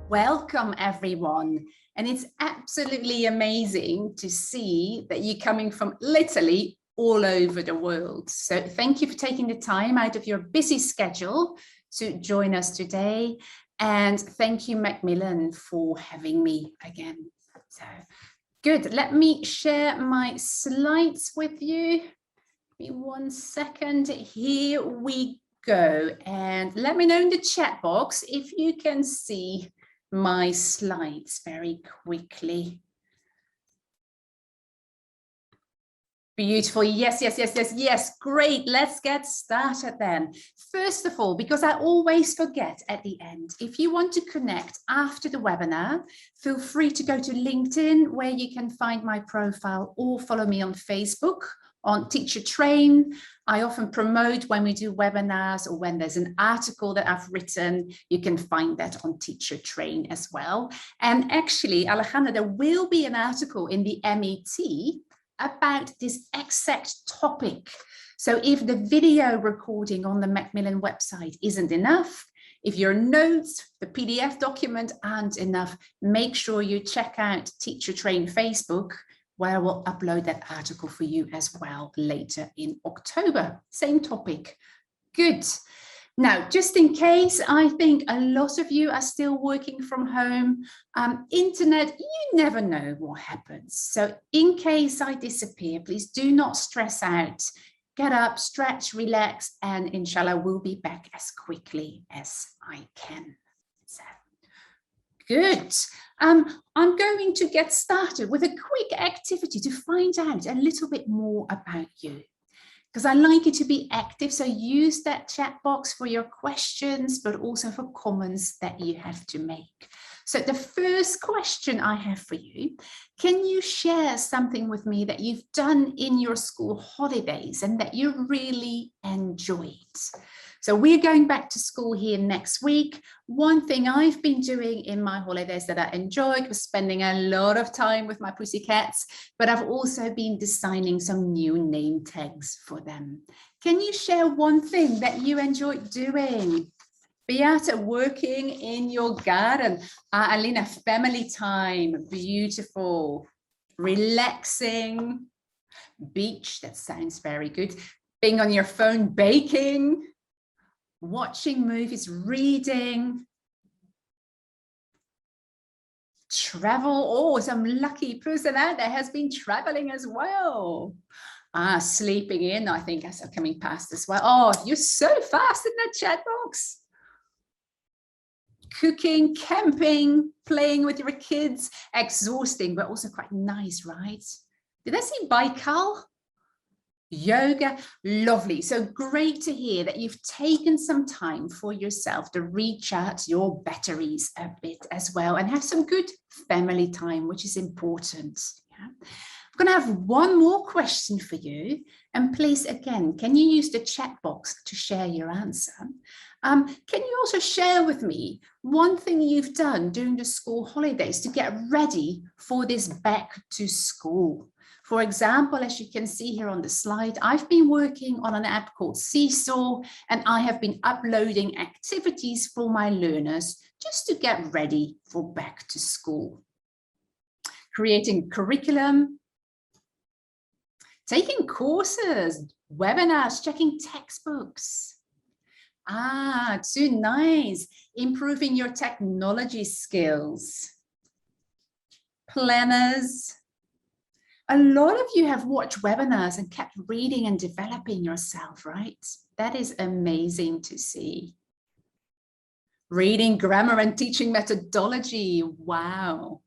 Welcome, everyone. And it's absolutely amazing to see that you're coming from literally all over the world. So thank you for taking the time out of your busy schedule to join us today. And thank you, Macmillan, for having me again. So good. Let me share my slides with you. Give me 1 second. Here we go. And let me know in the chat box if you can see my slides very quickly. Beautiful. Yes. Great. Let's get started then. First of all, because I always forget at the end, if you want to connect after the webinar, feel free to go to LinkedIn where you can find my profile, or follow me on Facebook on Teacher Train. I often promote when we do webinars or when there's an article that I've written. You can find that on Teacher Train as well. And actually, Alejandra, there will be an article in the MET about this exact topic. So if the video recording on the Macmillan website isn't enough, if your notes, the PDF document aren't enough, make sure you check out Teacher Train Facebook, where I will upload that article for you as well later in October. Same topic. Good. Now, just in case, I think a lot of you are still working from home. Internet, you never know what happens. So in case I disappear, please do not stress out. Get up, stretch, relax, and inshallah, we'll be back as quickly as I can. So, good. I'm going to get started with a quick activity to find out a little bit more about you, because I like you to be active. So use that chat box for your questions, but also for comments that you have to make. So the first question I have for you, can you share something with me that you've done in your school holidays and that you really enjoyed? So we're going back to school here next week. One thing I've been doing in my holidays that I enjoyed was spending a lot of time with my pussycats, but I've also been designing some new name tags for them. Can you share one thing that you enjoyed doing? Beata, working in your garden. Alina, family time, beautiful. Relaxing, beach, that sounds very good. Being on your phone, baking. Watching movies, reading, travel. Oh, some lucky person out there has been traveling as well. Sleeping in, I think I saw coming past as well. Oh, you're so fast in that chat box. Cooking, camping, playing with your kids, exhausting, but also quite nice, right? Did I see Baikal? Yoga, lovely. So great to hear that you've taken some time for yourself to recharge your batteries a bit as well and have some good family time, which is important. Yeah. I'm going to have one more question for you. And please, again, can you use the chat box to share your answer? Can you also share with me one thing you've done during the school holidays to get ready for this back to school? For example, as you can see here on the slide, I've been working on an app called Seesaw, and I have been uploading activities for my learners just to get ready for back to school. Creating curriculum, taking courses, webinars, checking textbooks. Too nice. Improving your technology skills. Planners. A lot of you have watched webinars and kept reading and developing yourself, right? That is amazing to see. Reading grammar and teaching methodology. Wow.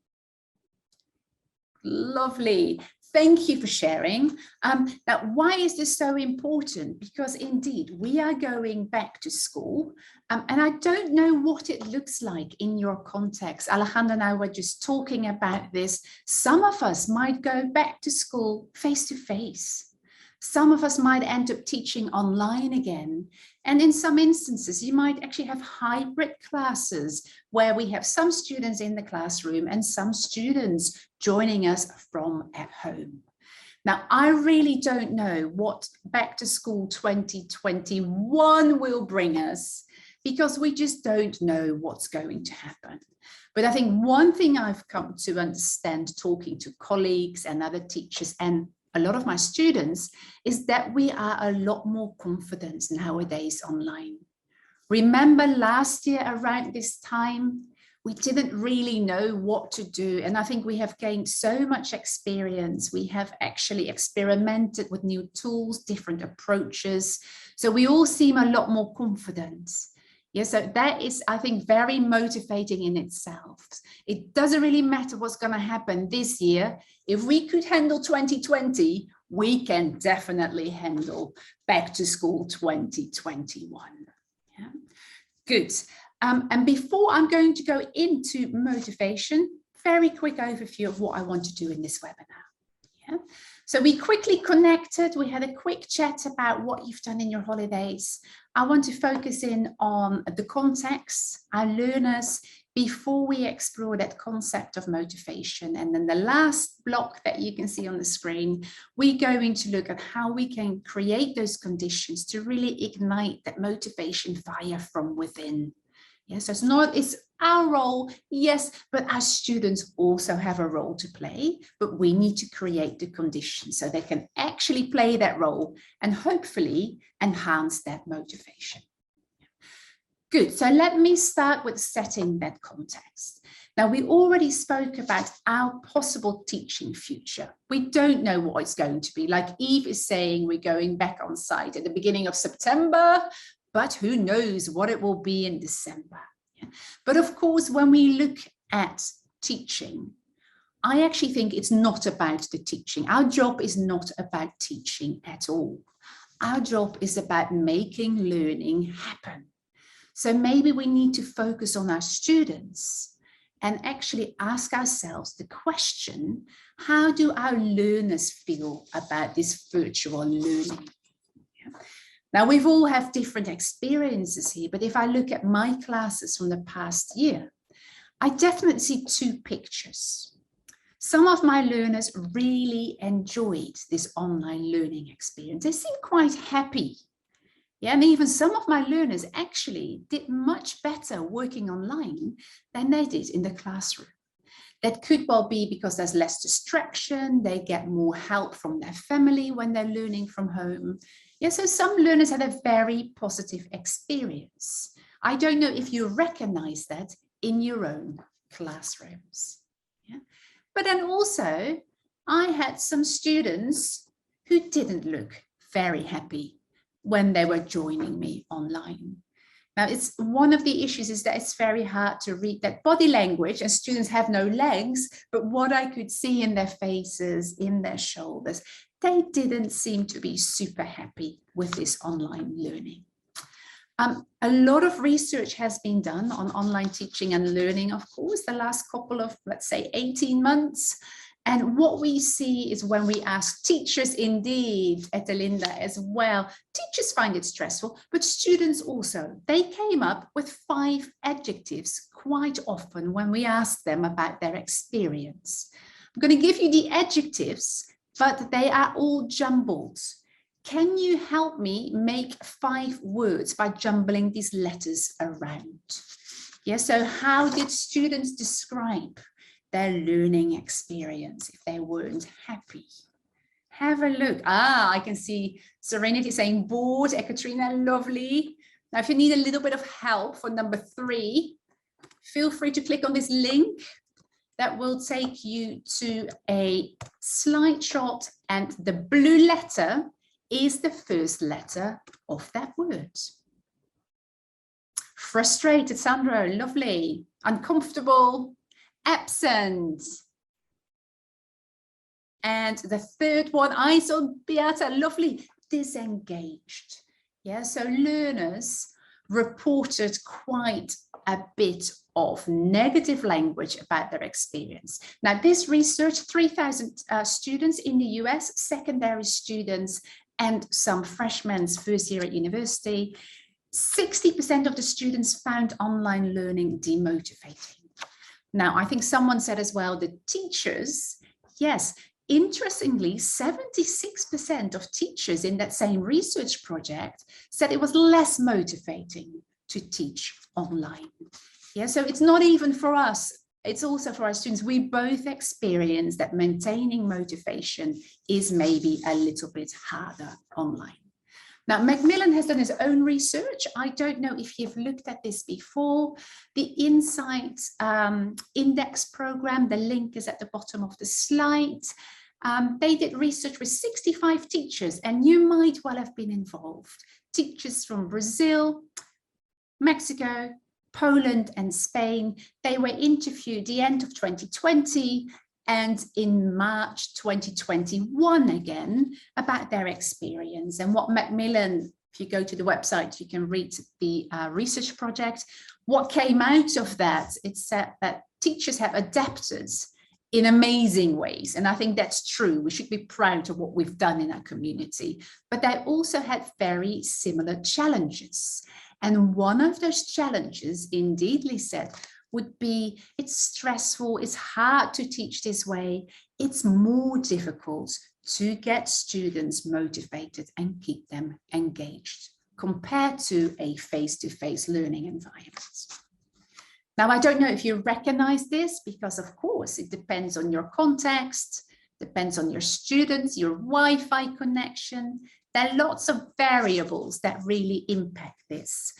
Lovely. Thank you for sharing. Now, why is this so important? Because indeed, we are going back to school, and I don't know what it looks like in your context. Alejandra and I were just talking about this. Some of us might go back to school face to face. Some of us might end up teaching online again. And in some instances, you might actually have hybrid classes where we have some students in the classroom and some students joining us from at home. Now, I really don't know what Back to School 2021 will bring us, because we just don't know what's going to happen. But I think one thing I've come to understand talking to colleagues and other teachers and a lot of my students is that we are a lot more confident nowadays online. Remember last year around this time, we didn't really know what to do. And I think we have gained so much experience. We have actually experimented with new tools, different approaches. So we all seem a lot more confident. Yeah, so that is, I think, very motivating in itself. It doesn't really matter what's going to happen this year. If we could handle 2020, we can definitely handle back to school 2021. Yeah, good. And before I'm going to go into motivation, very quick overview of what I want to do in this webinar. Yeah. So we quickly connected, we had a quick chat about what you've done in your holidays. I want to focus in on the context, our learners, before we explore that concept of motivation. And then the last block that you can see on the screen, we're going to look at how we can create those conditions to really ignite that motivation fire from within. Yes, it's our role, yes, but our students also have a role to play, but we need to create the conditions so they can actually play that role and hopefully enhance that motivation. Good, so let me start with setting that context. Now, we already spoke about our possible teaching future. We don't know what it's going to be. Like Eve is saying, we're going back on site at the beginning of September, but who knows what it will be in December. Yeah. But of course, when we look at teaching, I actually think it's not about the teaching. Our job is not about teaching at all. Our job is about making learning happen. So maybe we need to focus on our students and actually ask ourselves the question, how do our learners feel about this virtual learning? Yeah. Now, we've all have different experiences here, but if I look at my classes from the past year, I definitely see two pictures. Some of my learners really enjoyed this online learning experience. They seem quite happy. Yeah, and even some of my learners actually did much better working online than they did in the classroom. That could well be because there's less distraction, they get more help from their family when they're learning from home. Yeah, so some learners had a very positive experience. I don't know if you recognize that in your own classrooms. Yeah. But then also, I had some students who didn't look very happy when they were joining me online. Now, it's one of the issues is that it's very hard to read that body language, and students have no legs, but what I could see in their faces, in their shoulders, they didn't seem to be super happy with this online learning. A lot of research has been done on online teaching and learning, of course, the last couple of, let's say, 18 months. And what we see is when we ask teachers, indeed, Etelinda as well, teachers find it stressful, but students also. They came up with 5 adjectives quite often when we ask them about their experience. I'm going to give you the adjectives, but they are all jumbled. Can you help me make 5 words by jumbling these letters around? Yeah, so how did students describe their learning experience if they weren't happy? Have a look. I can see Serenity saying bored. Ekaterina, lovely. Now, if you need a little bit of help for number 3, feel free to click on this link. That will take you to a slideshot, and the blue letter is the first letter of that word. Frustrated, Sandro, lovely. Uncomfortable, absent. And the third one, I saw Beata, lovely, disengaged. Yeah, so learners reported quite a bit of negative language about their experience. Now, this research, 3,000 students in the US, secondary students, and some freshmen first year at university, 60% of the students found online learning demotivating. Now, I think someone said as well, the teachers, yes, interestingly, 76% of teachers in that same research project said it was less motivating to teach online. Yeah, so it's not even for us, it's also for our students. We both experience that maintaining motivation is maybe a little bit harder online. Now, Macmillan has done his own research. I don't know if you've looked at this before. The Insight Index program, the link is at the bottom of the slide. They did research with 65 teachers, and you might well have been involved. Teachers from Brazil, Mexico, Poland and Spain. They were interviewed the end of 2020 and in March 2021 again about their experience. And what Macmillan, if you go to the website, you can read the research project. What came out of that, it said that teachers have adapted in amazing ways. And I think that's true. We should be proud of what we've done in our community, but they also had very similar challenges. And one of those challenges, indeedly said, would be it's stressful, it's hard to teach this way, it's more difficult to get students motivated and keep them engaged compared to a face-to-face learning environment. Now, I don't know if you recognize this because, of course, it depends on your context, depends on your students, your Wi-Fi connection. There are lots of variables that really impact this.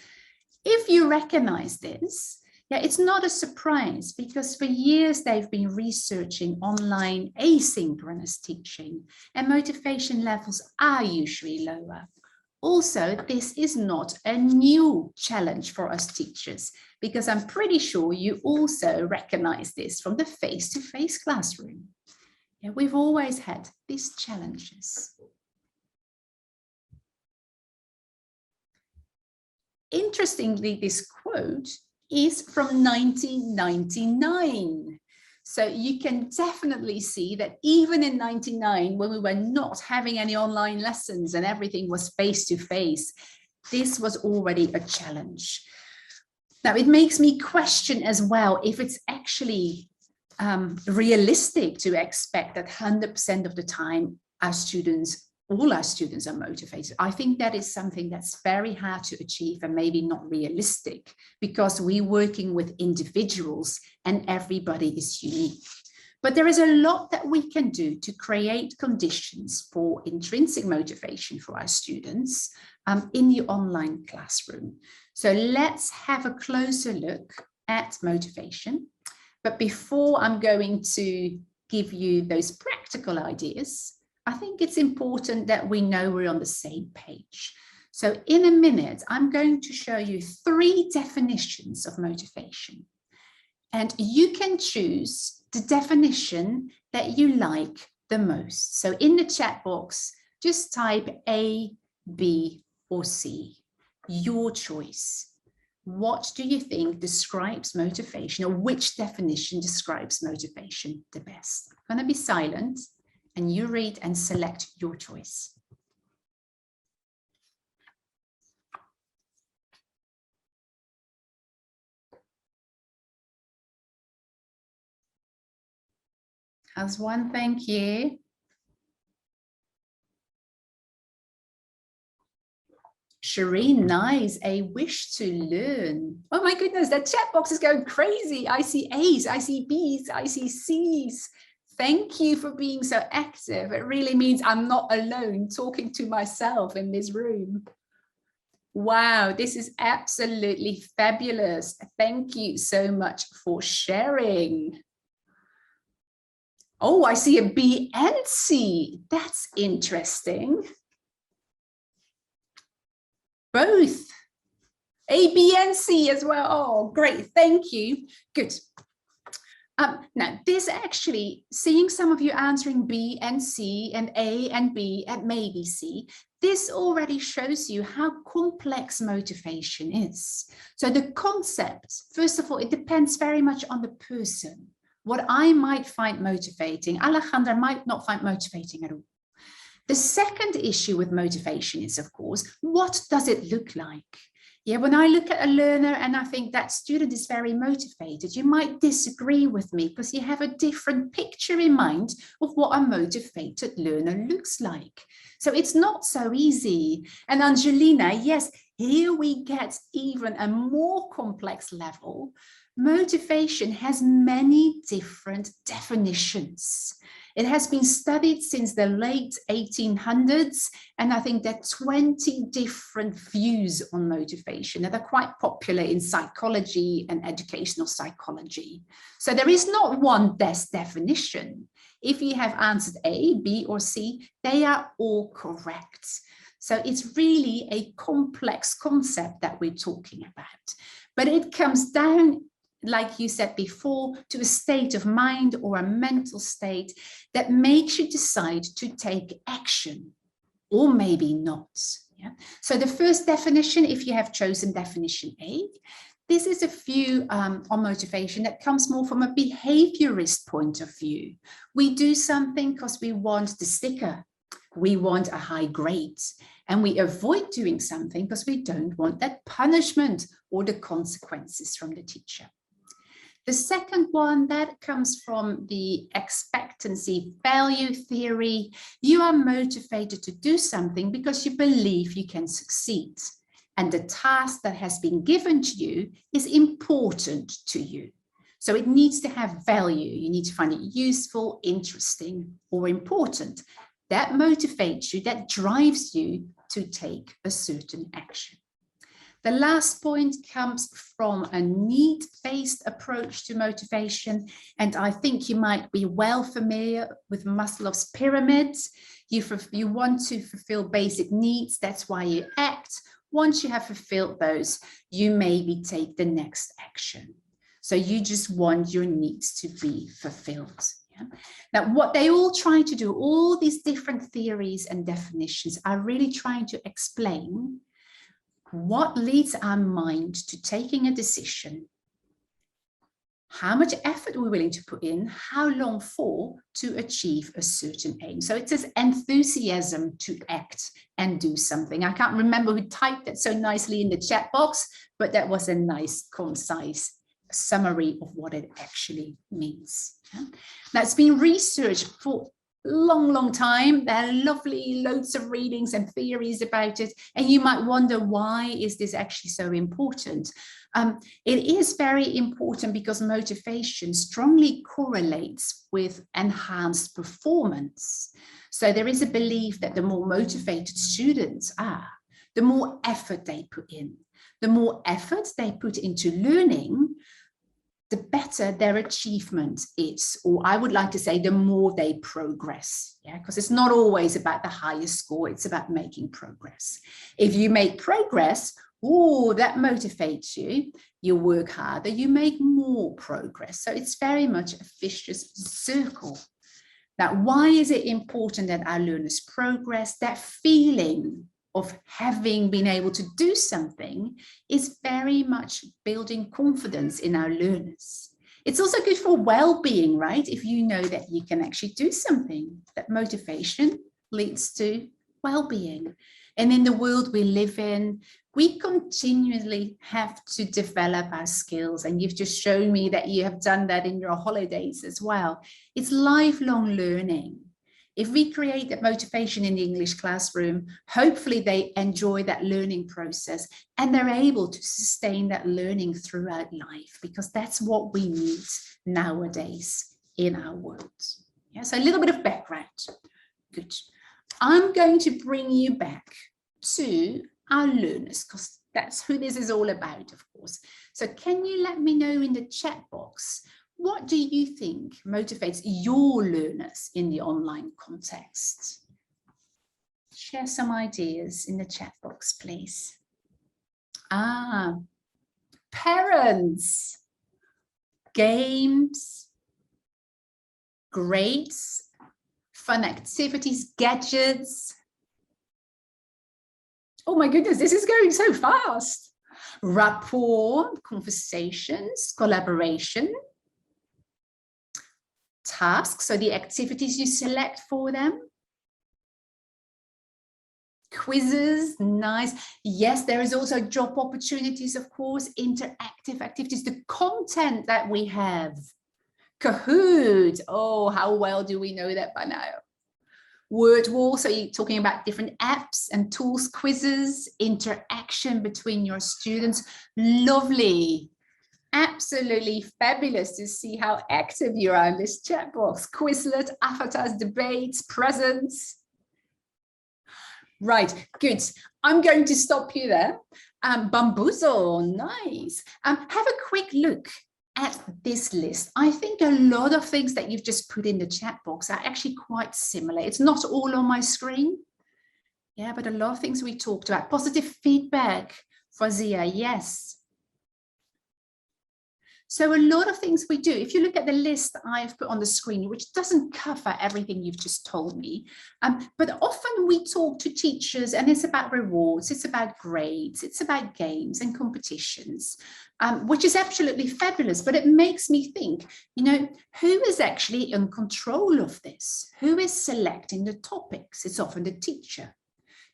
If you recognize this, yeah, it's not a surprise because for years they've been researching online asynchronous teaching and motivation levels are usually lower. Also, this is not a new challenge for us teachers because I'm pretty sure you also recognize this from the face-to-face classroom. Yeah, we've always had these challenges. Interestingly, this quote is from 1999. So you can definitely see that even in 99, when we were not having any online lessons and everything was face-to-face, this was already a challenge. Now, it makes me question as well if it's actually realistic to expect that 100% of the time all our students are motivated. I think that is something that's very hard to achieve and maybe not realistic because we're working with individuals and everybody is unique. But there is a lot that we can do to create conditions for intrinsic motivation for our students in the online classroom. So let's have a closer look at motivation. But before I'm going to give you those practical ideas, I think it's important that we know we're on the same page. So in a minute, I'm going to show you 3 definitions of motivation. And you can choose the definition that you like the most. So in the chat box, just type A, B, or C, your choice. What do you think describes motivation, or which definition describes motivation the best? I'm going to be silent. And you read and select your choice. As one, thank you. Shireen, nice, a wish to learn. Oh my goodness, that chat box is going crazy. I see A's, I see B's, I see C's. Thank you for being so active. It really means I'm not alone talking to myself in this room. Wow, this is absolutely fabulous. Thank you so much for sharing. Oh, I see a B and C. That's interesting. Both. A, B, and C as well. Oh, great. Thank you. Good. Now, this actually, seeing some of you answering B and C and A and B and maybe C, this already shows you how complex motivation is. So the concept, first of all, it depends very much on the person. What I might find motivating, Alejandra might not find motivating at all. The second issue with motivation is, of course, what does it look like? Yeah, when I look at a learner and I think that student is very motivated, you might disagree with me because you have a different picture in mind of what a motivated learner looks like. So it's not so easy. And Angelina, yes, Here we get even a more complex level. Motivation has many different definitions. It has been studied since the late 1800s, and I think there are 20 different views on motivation that are quite popular in psychology and educational psychology. So there is not one best definition. If you have answered A, B, or C, they are all correct. So it's really a complex concept that we're talking about, but it comes down, like you said before, to a state of mind or a mental state that makes you decide to take action, or maybe not. Yeah? So the first definition, if you have chosen definition A, this is a view on motivation that comes more from a behaviorist point of view. We do something because we want the sticker, we want a high grade, and we avoid doing something because we don't want that punishment or the consequences from the teacher. The second one, that comes from the expectancy value theory. You are motivated to do something because you believe you can succeed, and the task that has been given to you is important to you. So it needs to have value. You need to find it useful, interesting, or important. That motivates you, that drives you to take a certain action. The last point comes from a need-based approach to motivation, and I think you might be well familiar with Maslow's pyramids. You want to fulfill basic needs, that's why you act. Once you have fulfilled those, you maybe take the next action. So you just want your needs to be fulfilled. Yeah? Now, what they all try to do, all these different theories and definitions, are really trying to explain what leads our mind to taking a decision, how much effort we're willing to put in, how long for, to achieve a certain aim. So it says enthusiasm to act and do something. I can't remember who typed that so nicely in the chat box, but that was a nice, concise summary of what it actually means. Yeah? Now, it's been researched for long time. There are loads of readings and theories about it, and you might wonder, why is this actually so important? It is very important because motivation strongly correlates with enhanced performance. So there is a belief that the more motivated students are, the more effort they put in. The more effort they put into learning, the better their achievement is, or I would like to say, the more they progress. Yeah, because it's not always about the highest score, it's about making progress. If you make progress, oh, that motivates you. You work harder, you make more progress. So it's very much a vicious circle. Now, why is it important that our learners progress? That feeling of having been able to do something is very much building confidence in our learners. It's also good for well-being, right? If you know that you can actually do something, that motivation leads to well-being. And in the world we live in, we continually have to develop our skills. And you've just shown me that you have done that in your holidays as well. It's lifelong learning. If we create that motivation in the English classroom, hopefully they enjoy that learning process and they're able to sustain that learning throughout life, because that's what we need nowadays in our world. Yeah, so a little bit of background. Good. I'm going to bring you back to our learners, because that's who this is all about, of course. So can you let me know in the chat box, what do you think motivates your learners in the online context? Share some ideas in the chat box, please. Parents, games, grades, fun activities, gadgets. Oh my goodness, this is going so fast. Rapport, conversations, collaboration. Tasks, so the activities you select for them. Quizzes, nice. Yes, there is also job opportunities, of course, interactive activities, the content that we have. Kahoot, oh, how well do we know that by now? Word wall, so you're talking about different apps and tools, quizzes, interaction between your students. Lovely. Absolutely fabulous to see how active you are in this chat box. Quizlet, avatars, debates, presents. Right, good. I'm going to stop you there. Bamboozle, nice. Have a quick look at this list. I think a lot of things that you've just put in the chat box are actually quite similar. It's not all on my screen. Yeah, but a lot of things we talked about. Positive feedback for Zia, yes. So a lot of things we do, if you look at the list I've put on the screen, which doesn't cover everything you've just told me, but often we talk to teachers and it's about rewards, it's about grades, it's about games and competitions, which is absolutely fabulous, but it makes me think, you know, who is actually in control of this? Who is selecting the topics? It's often the teacher.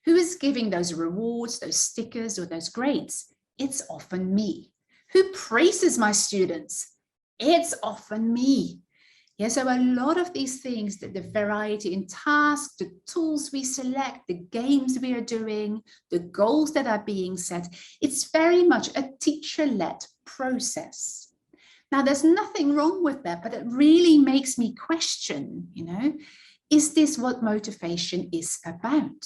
Who is giving those rewards, those stickers or those grades? It's often me. Who praises my students? It's often me. Yeah, so a lot of these things, that the variety in tasks, the tools we select, the games we are doing, the goals that are being set, it's very much a teacher-led process. Now, there's nothing wrong with that, but it really makes me question, you know, is this what motivation is about?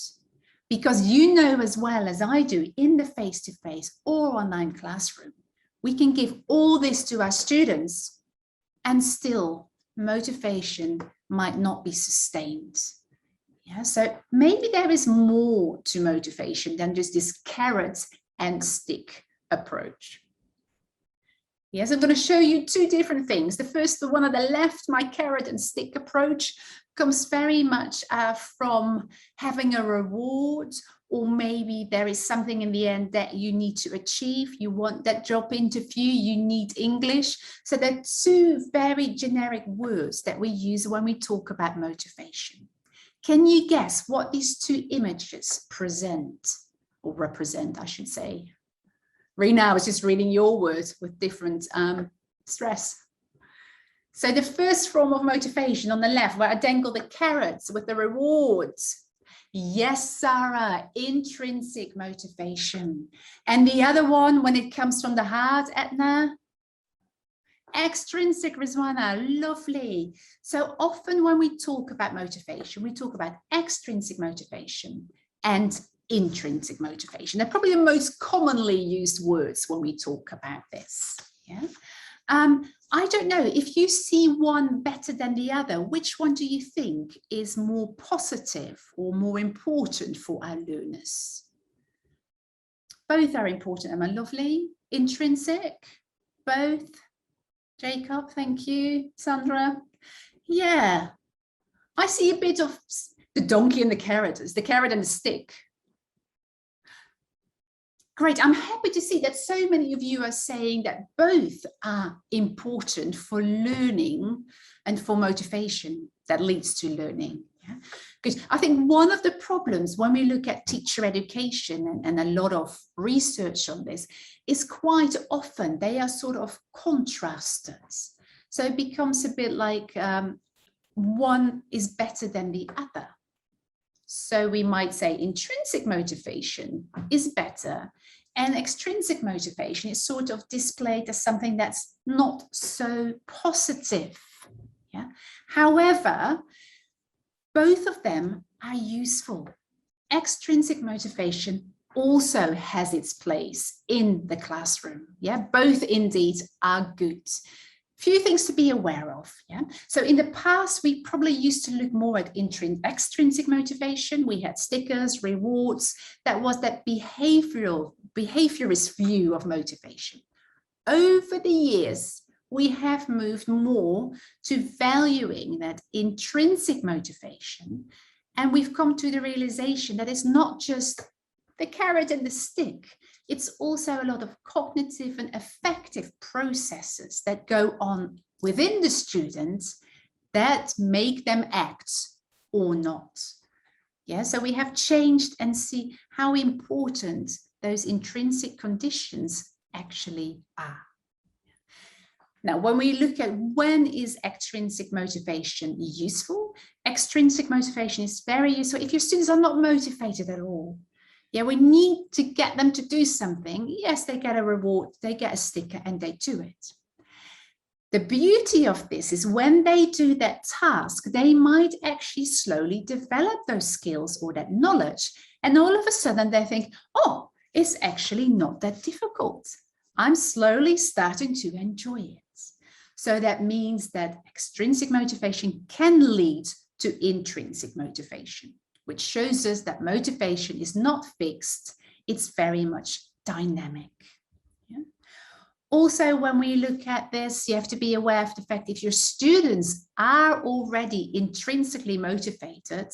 Because you know as well as I do, in the face-to-face or online classroom, we can give all this to our students and still motivation might not be sustained. Yeah, so maybe there is more to motivation than just this carrot and stick approach. Yes, I'm going to show you two different things. The first, the one on the left, my carrot and stick approach, comes very much from having a reward, or maybe there is something in the end that you need to achieve. You want that job interview, you need English. So there are two very generic words that we use when we talk about motivation. Can you guess what these two images present, or represent, I should say? Rena, I was just reading your words with different stress. So the first form of motivation on the left, where I dangle the carrots with the rewards. Yes, Sarah, intrinsic motivation. And the other one, when it comes from the heart, Etna? Extrinsic, Rizwana, lovely. So often when we talk about motivation, we talk about extrinsic motivation and intrinsic motivation. They're probably the most commonly used words when we talk about this. Yeah. I don't know, if you see one better than the other, which one do you think is more positive or more important for our learners? Both are important, Emma. Lovely. Intrinsic, both. Jacob, thank you. Sandra. Yeah, I see a bit of the donkey and the carrot, the carrot and the stick. Great, I'm happy to see that so many of you are saying that both are important for learning and for motivation that leads to learning. Yeah? Because I think one of the problems when we look at teacher education and a lot of research on this is quite often they are sort of contrasters. So it becomes a bit like one is better than the other. So we might say intrinsic motivation is better and extrinsic motivation is sort of displayed as something that's not so positive. Yeah. However, both of them are useful. Extrinsic motivation also has its place in the classroom. Yeah, both indeed are good. Few things to be aware of. Yeah. So in the past, we probably used to look more at extrinsic motivation. We had stickers, rewards. That was that behaviorist view of motivation. Over the years, we have moved more to valuing that intrinsic motivation. And we've come to the realization that it's not just the carrot and the stick. It's also a lot of cognitive and affective processes that go on within the students that make them act or not. Yeah, so we have changed and see how important those intrinsic conditions actually are. Now, when we look at when is extrinsic motivation useful, extrinsic motivation is very useful if your students are not motivated at all. Yeah, we need to get them to do something. Yes, they get a reward, they get a sticker, and they do it. The beauty of this is when they do that task, they might actually slowly develop those skills or that knowledge. And all of a sudden they think, oh, it's actually not that difficult. I'm slowly starting to enjoy it. So that means that extrinsic motivation can lead to intrinsic motivation, which shows us that motivation is not fixed. It's very much dynamic. Yeah? Also, when we look at this, you have to be aware of the fact if your students are already intrinsically motivated,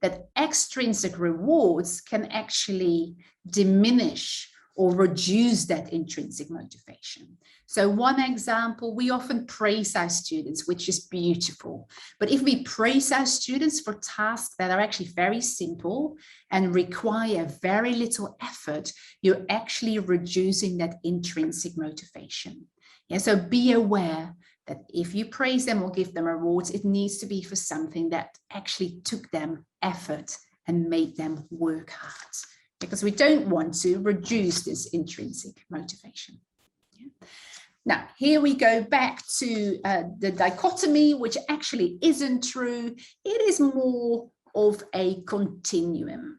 that extrinsic rewards can actually diminish or reduce that intrinsic motivation. So one example, we often praise our students, which is beautiful. But if we praise our students for tasks that are actually very simple and require very little effort, you're actually reducing that intrinsic motivation. Yeah, so be aware that if you praise them or give them rewards, it needs to be for something that actually took them effort and made them work hard, because we don't want to reduce this intrinsic motivation. Yeah. Now, here we go back to the dichotomy, which actually isn't true. It is more of a continuum.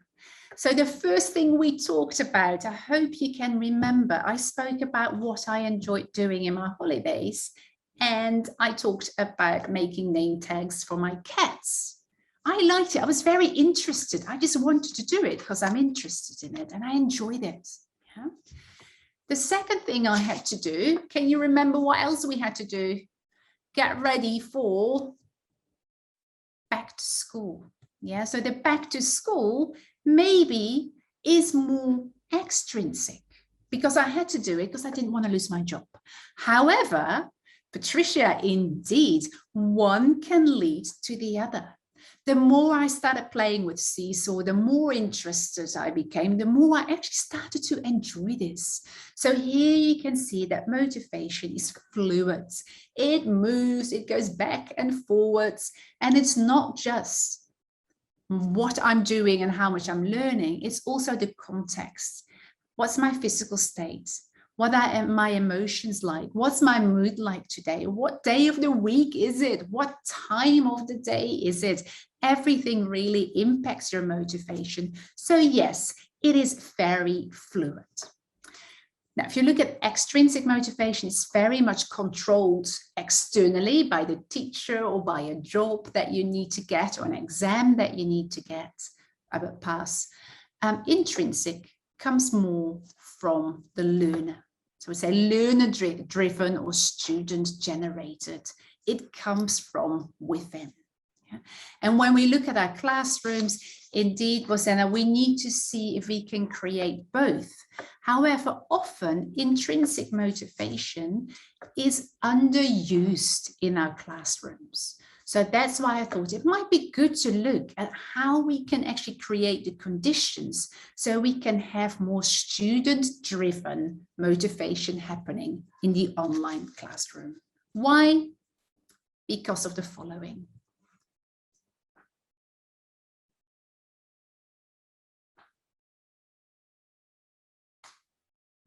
So the first thing we talked about, I hope you can remember, I spoke about what I enjoyed doing in my holidays, and I talked about making name tags for my cats. I liked it. I was very interested. I just wanted to do it because I'm interested in it and I enjoyed it. Yeah. The second thing I had to do, can you remember what else we had to do? Get ready for back to school. Yeah, so the back to school maybe is more extrinsic because I had to do it because I didn't want to lose my job. However, Patricia, indeed, one can lead to the other. The more I started playing with Seesaw, the more interested I became, the more I actually started to enjoy this. So here you can see that motivation is fluid. It moves, it goes back and forwards, and it's not just what I'm doing and how much I'm learning, it's also the context. What's my physical state? What are my emotions like? What's my mood like today? What day of the week is it? What time of the day is it? Everything really impacts your motivation. So yes, it is very fluid. Now, if you look at extrinsic motivation, it's very much controlled externally by the teacher or by a job that you need to get or an exam that you need to get, pass. Intrinsic comes more from the learner. So we say learner driven or student generated. It comes from within. Yeah? And when we look at our classrooms, indeed, Rosanna, we need to see if we can create both. However, often intrinsic motivation is underused in our classrooms. So that's why I thought it might be good to look at how we can actually create the conditions so we can have more student-driven motivation happening in the online classroom. Why? Because of the following.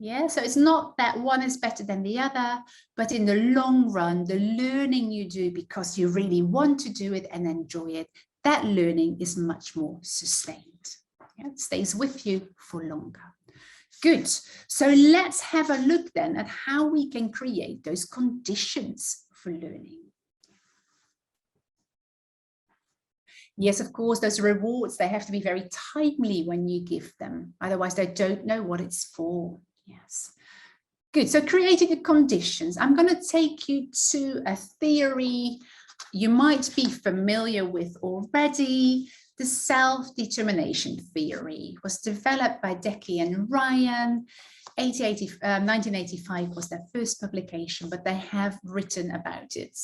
Yeah, so it's not that one is better than the other, but in the long run, the learning you do because you really want to do it and enjoy it, that learning is much more sustained. Yeah, it stays with you for longer. Good. So let's have a look then at how we can create those conditions for learning. Yes, of course, those rewards, they have to be very timely when you give them. Otherwise, they don't know what it's for. Yes. Good. So creating the conditions. I'm going to take you to a theory you might be familiar with already. The self-determination theory was developed by Decky and Ryan. 1985 was their first publication, but they have written about it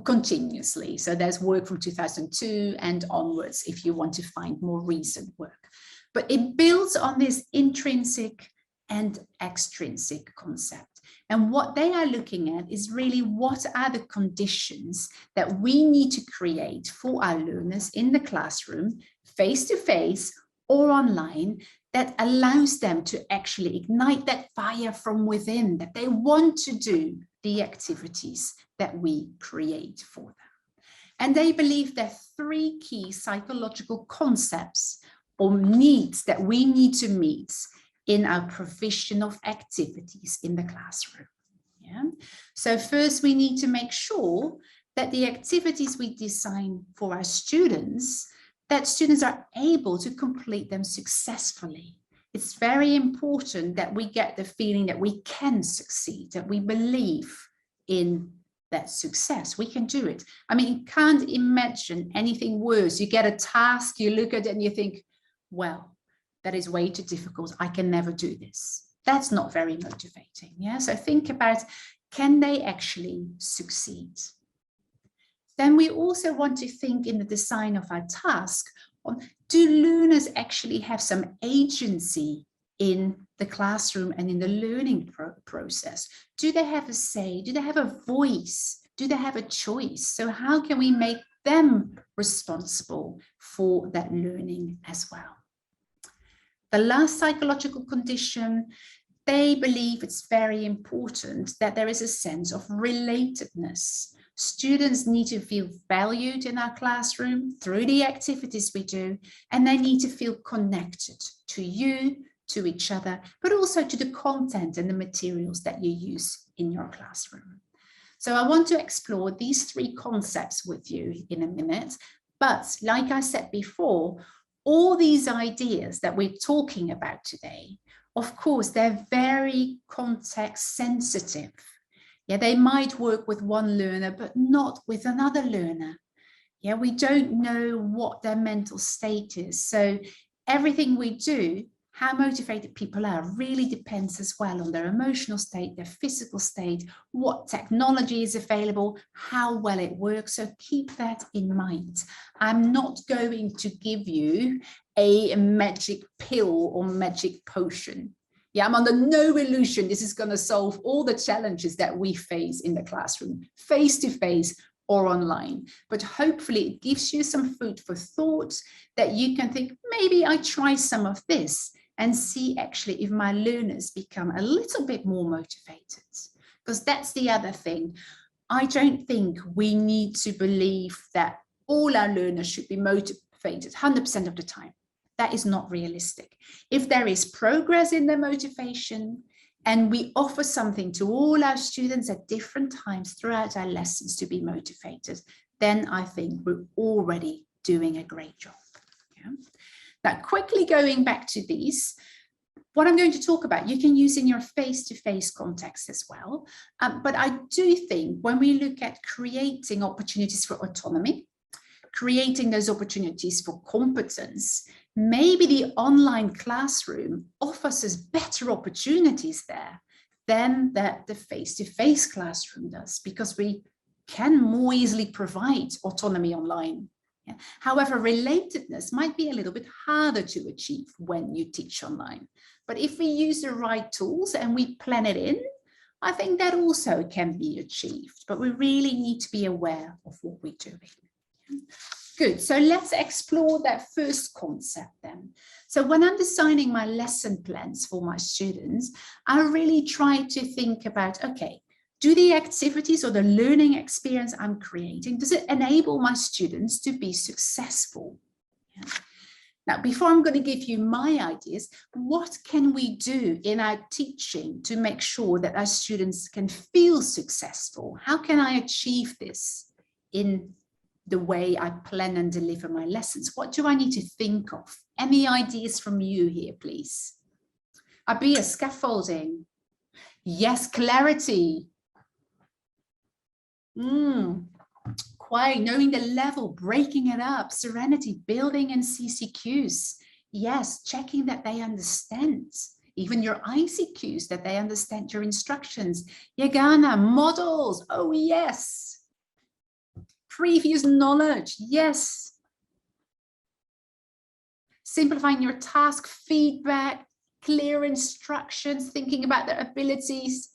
continuously. So there's work from 2002 and onwards if you want to find more recent work. But it builds on this intrinsic and extrinsic concept. And what they are looking at is really what are the conditions that we need to create for our learners in the classroom, face-to-face or online, that allows them to actually ignite that fire from within, that they want to do the activities that we create for them. And they believe there are 3 key psychological concepts or needs that we need to meet in our provision of activities in the classroom. Yeah. So first we need to make sure that the activities we design for our students, that students are able to complete them successfully. It's very important that we get the feeling that we can succeed, that we believe in that success. We can do it. I mean, you can't imagine anything worse. You get a task, you look at it and you think, well, that is way too difficult. I can never do this. That's not very motivating. Yeah. So think about, can they actually succeed? Then we also want to think in the design of our task on, do learners actually have some agency in the classroom and in the learning process? Do they have a say? Do they have a voice? Do they have a choice? So how can we make them responsible for that learning as well? The last psychological condition, they believe it's very important that there is a sense of relatedness. Students need to feel valued in our classroom through the activities we do, and they need to feel connected to you, to each other, but also to the content and the materials that you use in your classroom. So I want to explore these 3 concepts with you in a minute, but like I said before, all these ideas that we're talking about today, of course, they're very context sensitive. Yeah, they might work with one learner, but not with another learner. Yeah, we don't know what their mental state is. So everything we do, how motivated people are, really depends as well on their emotional state, their physical state, what technology is available, how well it works. So keep that in mind. I'm not going to give you a magic pill or magic potion. Yeah, I'm under no illusion this is going to solve all the challenges that we face in the classroom, face-to-face or online. But hopefully it gives you some food for thought that you can think, maybe I try some of this and see actually if my learners become a little bit more motivated. Because that's the other thing. I don't think we need to believe that all our learners should be motivated 100% of the time. That is not realistic. If there is progress in their motivation and we offer something to all our students at different times throughout our lessons to be motivated, then I think we're already doing a great job. Yeah? Now, quickly going back to these, what I'm going to talk about, you can use in your face-to-face context as well. But I do think when we look at creating opportunities for autonomy, creating those opportunities for competence, maybe the online classroom offers us better opportunities there than that the face-to-face classroom does, because we can more easily provide autonomy online. Yeah. However, relatedness might be a little bit harder to achieve when you teach online. But if we use the right tools and we plan it in, I think that also can be achieved. But we really need to be aware of what we're doing. Good, so let's explore that first concept then. So when I'm designing my lesson plans for my students, I really try to think about, okay, do the activities or the learning experience I'm creating, does it enable my students to be successful? Yeah. Now, before I'm going to give you my ideas, what can we do in our teaching to make sure that our students can feel successful? How can I achieve this in the way I plan and deliver my lessons? What do I need to think of? Any ideas from you here, please? Abia, scaffolding. Yes, clarity. Quiet, knowing the level, breaking it up, serenity, building and CCQs. Yes, checking that they understand. Even your ICQs, that they understand your instructions. Yagana, models. Oh, yes. Previous knowledge. Yes. Simplifying your task, feedback, clear instructions, thinking about their abilities.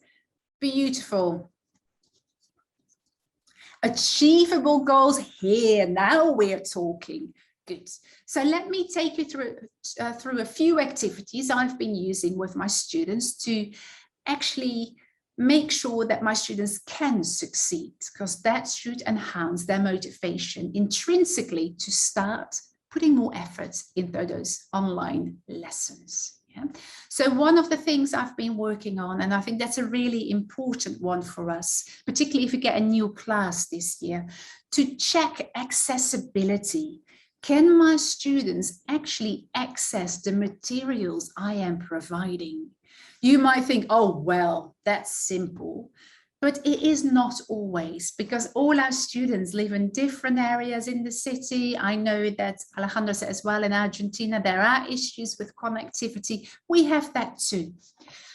Beautiful. Achievable goals. Here, now we're talking. Good. So let me take you through a few activities I've been using with my students to actually make sure that my students can succeed, because that should enhance their motivation intrinsically to start putting more effort into those online lessons. Yeah. So one of the things I've been working on, and I think that's a really important one for us, particularly if we get a new class this year, to check accessibility. Can my students actually access the materials I am providing? You might think, oh, well, that's simple, but it is not always, because all our students live in different areas in the city. I know that Alejandro said as well, in Argentina, there are issues with connectivity. We have that too.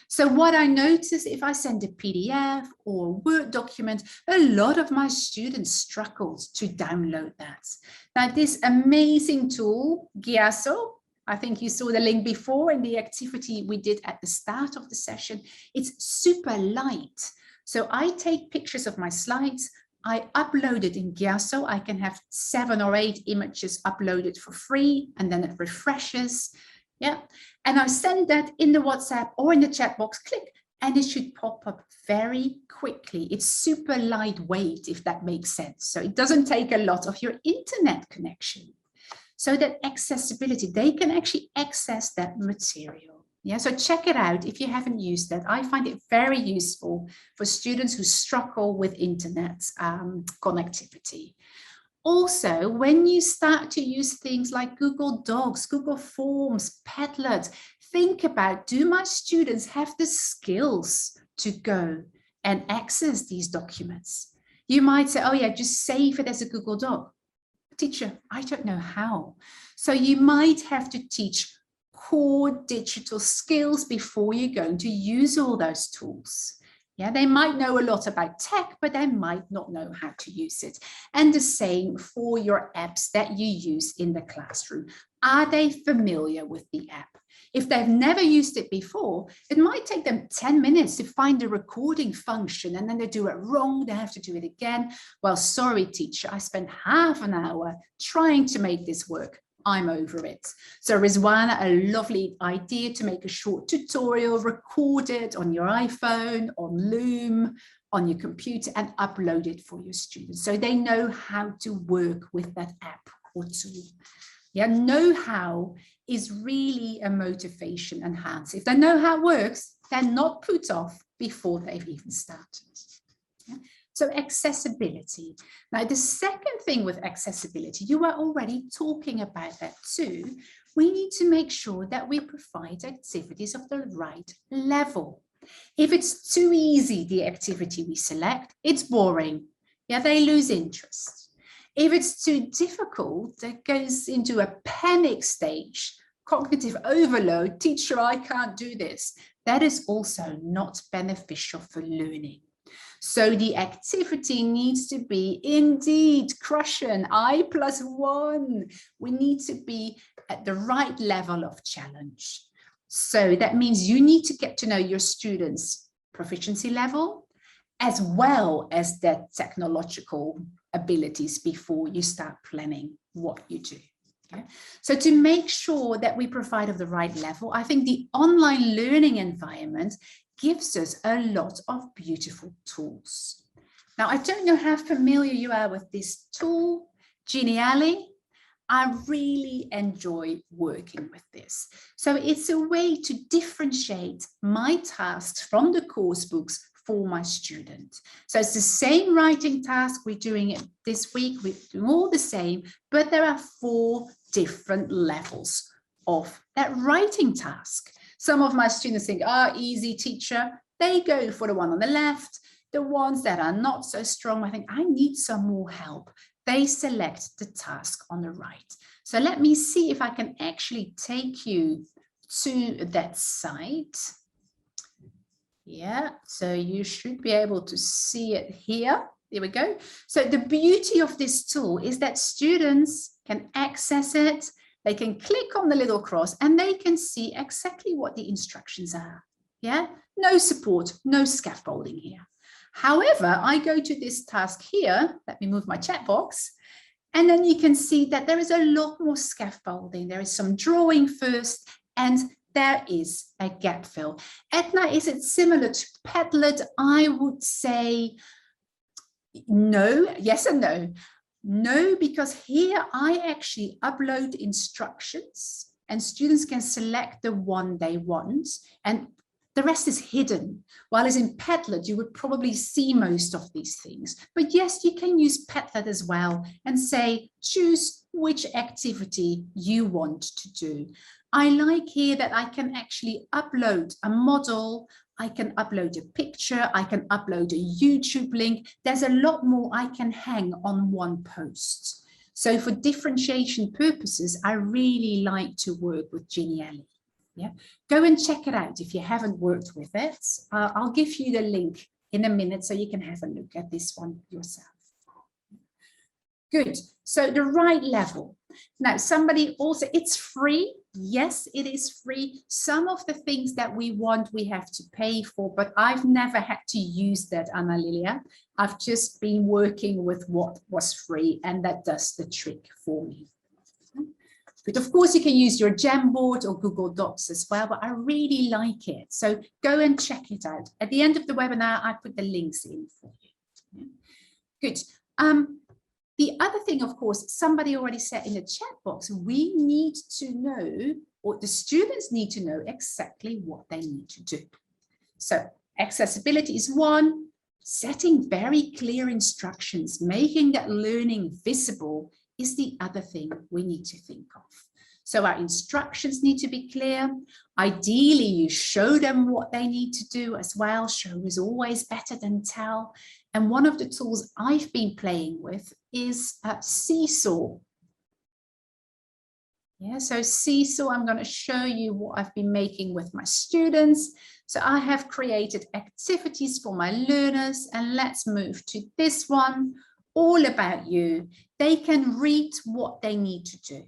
So what I notice, if I send a PDF or a Word document, a lot of my students struggled to download that. Now, this amazing tool, Giasso, I think you saw the link before in the activity we did at the start of the session. It's super light. So I take pictures of my slides, I upload it in Giasso. I can have 7 or 8 images uploaded for free, and then it refreshes. Yeah, and I send that in the WhatsApp or in the chat box, click, and it should pop up very quickly. It's super lightweight, if that makes sense. So it doesn't take a lot of your internet connection. So that accessibility, they can actually access that material. Yeah, so check it out if you haven't used that. I find it very useful for students who struggle with internet connectivity. Also, when you start to use things like Google Docs, Google Forms, Padlet, think about, do my students have the skills to go and access these documents? You might say, oh yeah, just save it as a Google Doc. Teacher, I don't know how. So you might have to teach core digital skills before you're going to use all those tools. Yeah, they might know a lot about tech, but they might not know how to use it. And the same for your apps that you use in the classroom. Are they familiar with the app? If they've never used it before, it might take them 10 minutes to find the recording function, and then they do it wrong, they have to do it again. Well, sorry, teacher, I spent half an hour trying to make this work. I'm over it. So Rizwana, a lovely idea to make a short tutorial, record it on your iPhone, on Loom, on your computer, and upload it for your students so they know how to work with that app or tool. Yeah, know-how is really a motivation enhancer. If they know how it works, they're not put off before they've even started. Yeah? So accessibility. Now, the second thing with accessibility, you were already talking about that too. We need to make sure that we provide activities of the right level. If it's too easy, the activity we select, it's boring. Yeah, they lose interest. If it's too difficult, it goes into a panic stage, cognitive overload, teacher, I can't do this. That is also not beneficial for learning. So the activity needs to be indeed crushing, I+1. We need to be at the right level of challenge. So that means you need to get to know your students' proficiency level, as well as their technological abilities before you start planning what you do. Okay? So to make sure that we provide of the right level, I think the online learning environment gives us a lot of beautiful tools. Now, I don't know how familiar you are with this tool, Genie Alley. I really enjoy working with this. So it's a way to differentiate my tasks from the course books for my student. So it's the same writing task. We're doing it this week. We're doing all the same, but there are 4 different levels of that writing task. Some of my students think, oh, easy, teacher. They go for the one on the left. The ones that are not so strong, I think I need some more help. They select the task on the right. So let me see if I can actually take you to that site. Yeah, so you should be able to see it here. There we go. So the beauty of this tool is that students can access it. They can click on the little cross and they can see exactly what the instructions are. Yeah, no support, no scaffolding here. However, I go to this task here. Let me move my chat box. And then you can see that there is a lot more scaffolding. There is some drawing first, and there is a gap fill. Edna, is it similar to Padlet? I would say no, yes and no. No, because here I actually upload instructions and students can select the one they want, and the rest is hidden. While as in Padlet, you would probably see most of these things. But yes, you can use Padlet as well and say, choose which activity you want to do. I like here that I can actually upload a model, I can upload a picture, I can upload a YouTube link. There's a lot more I can hang on one post. So for differentiation purposes, I really like to work with Genie Alley. Yeah, go and check it out if you haven't worked with it. I'll give you the link in a minute so you can have a look at this one yourself. Good, so the right level. Now somebody also, it's free. Yes, it is free. Some of the things that we want, we have to pay for, but I've never had to use that, Anna Lilia. I've just been working with what was free, and that does the trick for me. But of course, you can use your Jamboard or Google Docs as well, but I really like it. So go and check it out. At the end of the webinar, I put the links in for you. Good. The other thing, of course, somebody already said in the chat box, we need to know, or the students need to know exactly what they need to do. So accessibility is one, setting very clear instructions, making that learning visible is the other thing we need to think of. So our instructions need to be clear. Ideally, you show them what they need to do as well. Show is always better than tell. And one of the tools I've been playing with is Seesaw. Yeah, so Seesaw, I'm going to show you what I've been making with my students. So I have created activities for my learners, and let's move to this one. All about you. They can read what they need to do.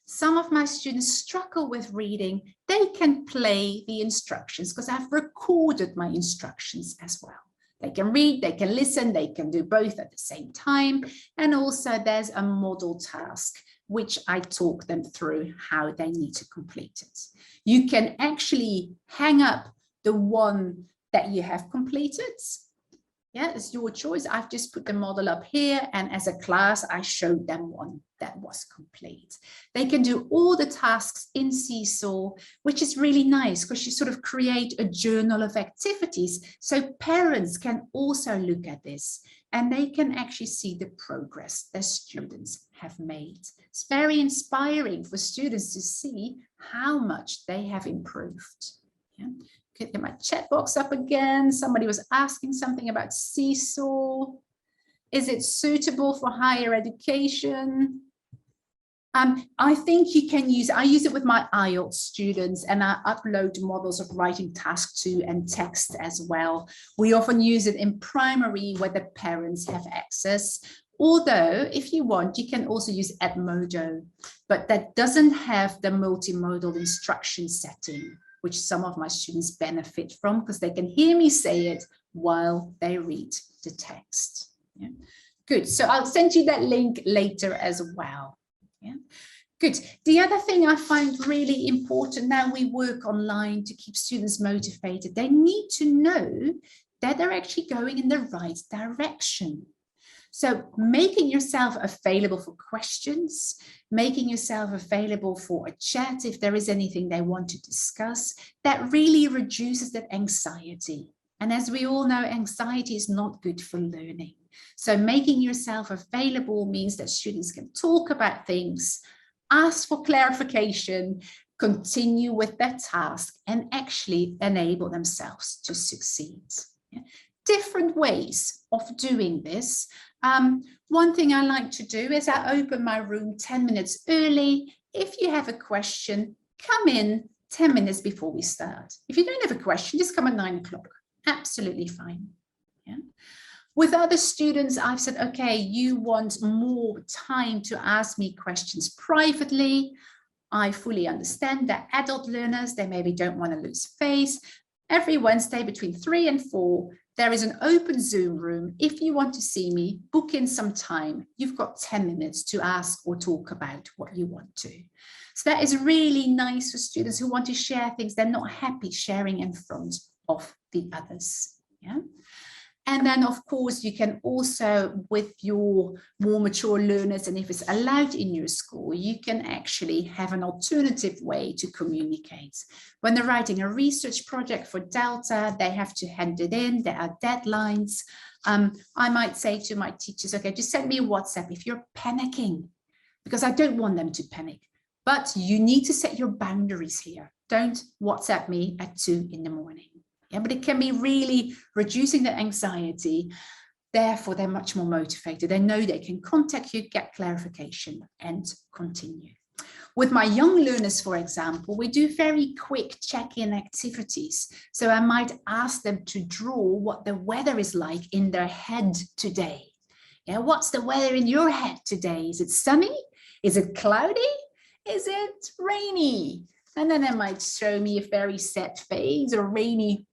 Some of my students struggle with reading. They can play the instructions because I've recorded my instructions as well. They can read, they can listen, they can do both at the same time. And also there's a model task, which I talk them through how they need to complete it. You can actually hang up the one that you have completed. Yeah, it's your choice. I've just put the model up here, and as a class, I showed them one that was complete. They can do all the tasks in Seesaw, which is really nice because you sort of create a journal of activities. So parents can also look at this and they can actually see the progress their students have made. It's very inspiring for students to see how much they have improved. Yeah. Get my chat box up again. Somebody was asking something about Seesaw. Is it suitable for higher education? I think you can use, I use it with my IELTS students, and I upload models of writing task 2 and text as well. We often use it in primary where the parents have access. Although if you want, you can also use Edmodo, but that doesn't have the multimodal instruction setting, which some of my students benefit from because they can hear me say it while they read the text. Yeah. Good, so I'll send you that link later as well. Yeah. Good. The other thing I find really important now we work online to keep students motivated, they need to know that they're actually going in the right direction. So making yourself available for questions, making yourself available for a chat if there is anything they want to discuss, that really reduces that anxiety. And as we all know, anxiety is not good for learning. So making yourself available means that students can talk about things, ask for clarification, continue with their task, and actually enable themselves to succeed. Yeah. Different ways of doing this. One thing I like to do is I open my room 10 minutes early. If you have a question, come in 10 minutes before we start. If you don't have a question, just come at 9 o'clock. Absolutely fine. Yeah. With other students, I've said, okay, you want more time to ask me questions privately. I fully understand that adult learners, they maybe don't want to lose face. Every Wednesday between 3 and 4, there is an open Zoom room. If you want to see me, book in some time. You've got 10 minutes to ask or talk about what you want to. So that is really nice for students who want to share things they're not happy sharing in front of the others. Yeah. And then, of course, you can also, with your more mature learners, and if it's allowed in your school, you can actually have an alternative way to communicate. When they're writing a research project for Delta, they have to hand it in, there are deadlines. I might say to my teachers, okay, just send me a WhatsApp if you're panicking, because I don't want them to panic. But you need to set your boundaries here. Don't WhatsApp me at 2 in the morning. Yeah, but it can be really reducing the anxiety. Therefore, they're much more motivated. They know they can contact you, get clarification, and continue. With my young learners, for example, we do very quick check-in activities. So I might ask them to draw what the weather is like in their head today. Yeah, what's the weather in your head today? Is it sunny? Is it cloudy? Is it rainy? And then they might show me a very sad face or rainy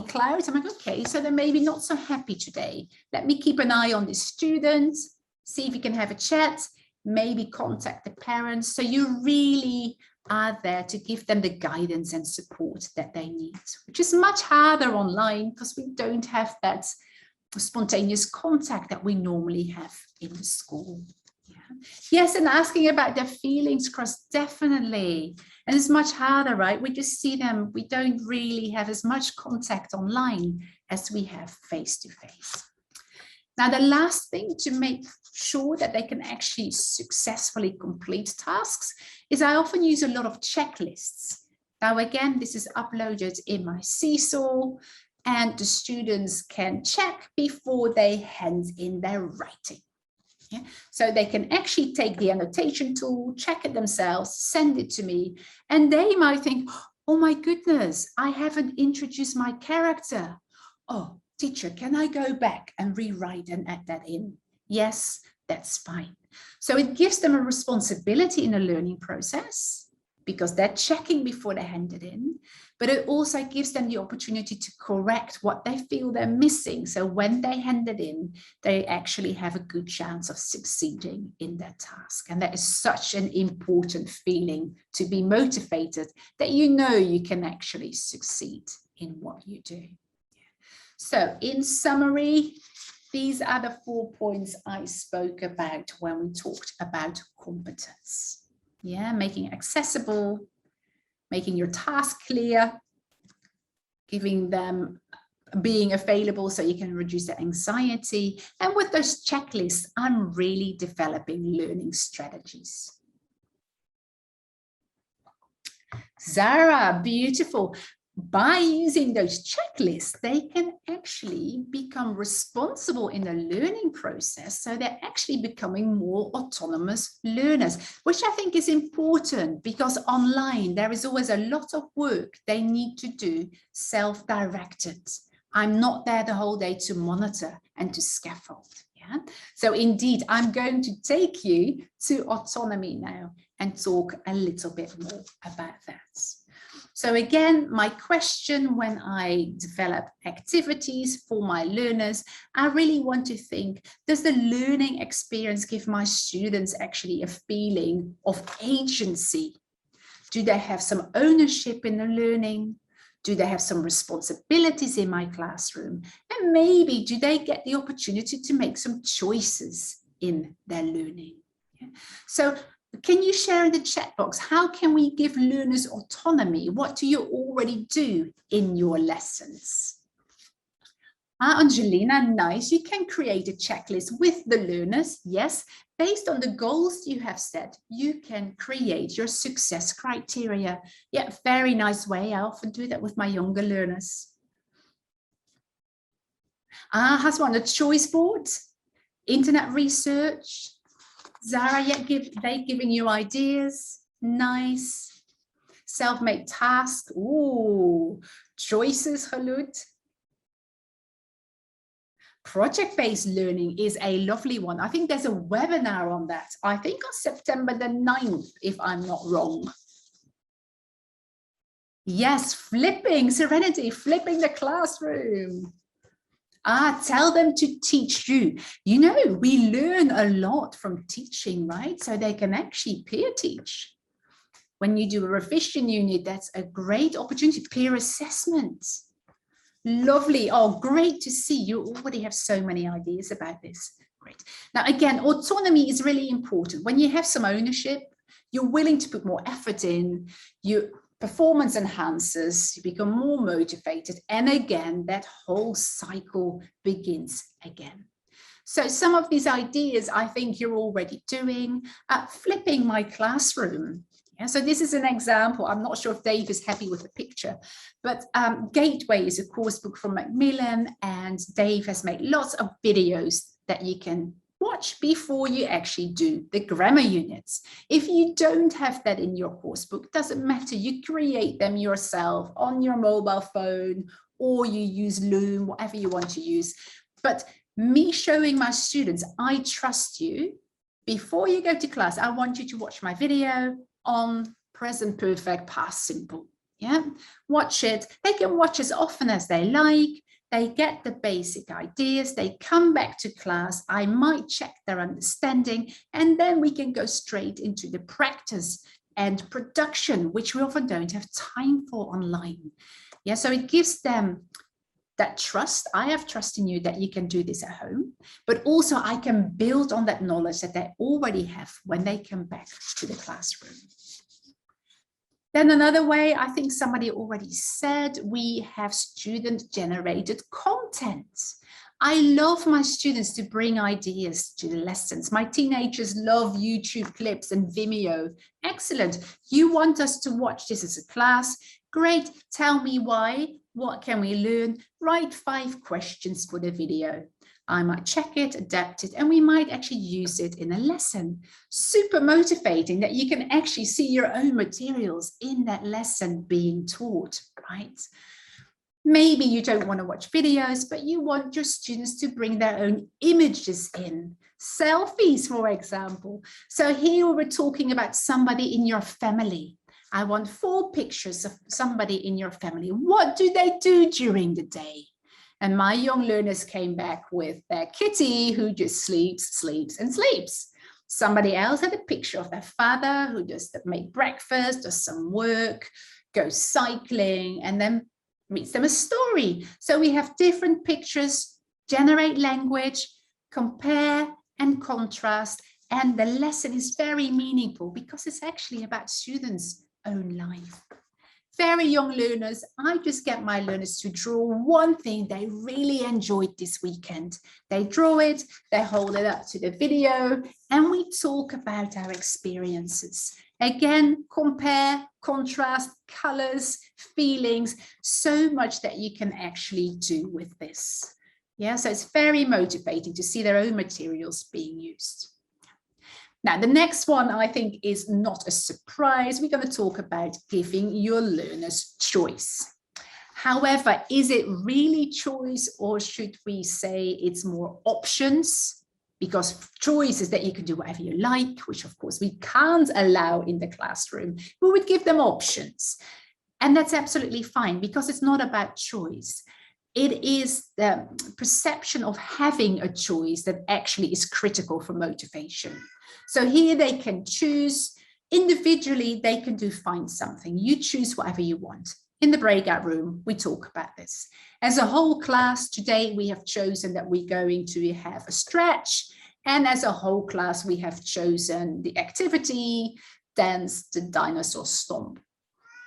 clouds. I'm like, okay, so they're maybe not so happy today. Let me keep an eye on the students, see if you can have a chat, maybe contact the parents. So you really are there to give them the guidance and support that they need, which is much harder online because we don't have that spontaneous contact that we normally have in the school. Yes, and asking about their feelings, Cross, definitely. And it's much harder, right? We just see them. We don't really have as much contact online as we have face to face. Now, the last thing to make sure that they can actually successfully complete tasks is I often use a lot of checklists. Now, again, this is uploaded in my Seesaw, and the students can check before they hand in their writing. Yeah. So they can actually take the annotation tool, check it themselves, send it to me, and they might think, oh my goodness, I haven't introduced my character. Oh, teacher, can I go back and rewrite and add that in? Yes, that's fine. So it gives them a responsibility in the learning process because they're checking before they hand it in, but it also gives them the opportunity to correct what they feel they're missing. So when they hand it in, they actually have a good chance of succeeding in their task. And that is such an important feeling, to be motivated that you know you can actually succeed in what you do. So in summary, these are the 4 points I spoke about when we talked about competence. Yeah, making it accessible, making your task clear, giving them, being available so you can reduce the anxiety. And with those checklists, I'm really developing learning strategies. Zara, beautiful. By using those checklists, they can actually become responsible in the learning process. So they're actually becoming more autonomous learners, which I think is important because online there is always a lot of work they need to do self-directed. I'm not there the whole day to monitor and to scaffold. Yeah? So indeed, I'm going to take you to autonomy now and talk a little bit more about that. So again, my question when I develop activities for my learners, I really want to think, does the learning experience give my students actually a feeling of agency? Do they have some ownership in the learning? Do they have some responsibilities in my classroom? And maybe do they get the opportunity to make some choices in their learning? Yeah. So can you share in the chat box, how can we give learners autonomy? What do you already do in your lessons? Angelina, nice. You can create a checklist with the learners. Yes, based on the goals you have set, you can create your success criteria. Yeah, very nice way. I often do that with my younger learners. Haswan, a choice board, internet research. Zara, yeah, they giving you ideas. Nice. Self-made task. Ooh, choices, Khalud. Project-based learning is a lovely one. I think there's a webinar on that. I think on September the 9th, if I'm not wrong. Yes, flipping, Serenity, flipping the classroom. Tell them to teach you. You know, we learn a lot from teaching, right? So they can actually peer teach. When you do a revision unit, that's a great opportunity. Peer assessment. Lovely. Oh, great to see you already have so many ideas about this. Great. Now, again, autonomy is really important. When you have some ownership, you're willing to put more effort in, your performance enhances, you become more motivated. And again, that whole cycle begins again. So some of these ideas, I think you're already doing. Flipping my classroom. Yeah, so this is an example. I'm not sure if Dave is happy with the picture, but Gateway is a course book from Macmillan, and Dave has made lots of videos that you can watch before you actually do the grammar units. If you don't have that in your course book, doesn't matter. You create them yourself on your mobile phone, or you use Loom, whatever you want to use. But me showing my students, I trust you. Before you go to class, I want you to watch my video on present perfect past simple. Yeah, watch it. They can watch as often as they like. They get the basic ideas. They come back to class. I might check their understanding, and then we can go straight into the practice and production, which we often don't have time for online. Yeah, so it gives them that trust. I have trust in you that you can do this at home, but also I can build on that knowledge that they already have when they come back to the classroom. Then another way, I think somebody already said, we have student-generated content. I love my students to bring ideas to the lessons. My teenagers love YouTube clips and Vimeo. Excellent. You want us to watch this as a class? Great. Tell me why. What can we learn? Write 5 questions for the video. I might check it, adapt it, and we might actually use it in a lesson. Super motivating that you can actually see your own materials in that lesson being taught, right? Maybe you don't want to watch videos, but you want your students to bring their own images in. Selfies, for example. So here we're talking about somebody in your family. I want 4 pictures of somebody in your family. What do they do during the day? And my young learners came back with their kitty who just sleeps, sleeps, and sleeps. Somebody else had a picture of their father who just make breakfast, does some work, goes cycling, and then reads them a story. So we have different pictures, generate language, compare and contrast, and the lesson is very meaningful because it's actually about students' own life. Very young learners, I just get my learners to draw one thing they really enjoyed this weekend. They draw it, they hold it up to the video, and we talk about our experiences. Again, compare, contrast, colors, feelings, so much that you can actually do with this. Yeah, so it's very motivating to see their own materials being used. Now, the next one I think is not a surprise. We're going to talk about giving your learners choice. However, is it really choice, or should we say it's more options? Because choice is that you can do whatever you like, which of course we can't allow in the classroom. We would give them options. And that's absolutely fine because it's not about choice. It is the perception of having a choice that actually is critical for motivation. So here they can choose individually, they can find something. You choose whatever you want. In the breakout room, we talk about this. As a whole class, today we have chosen that we're going to have a stretch. And as a whole class, we have chosen the activity, dance, the dinosaur stomp.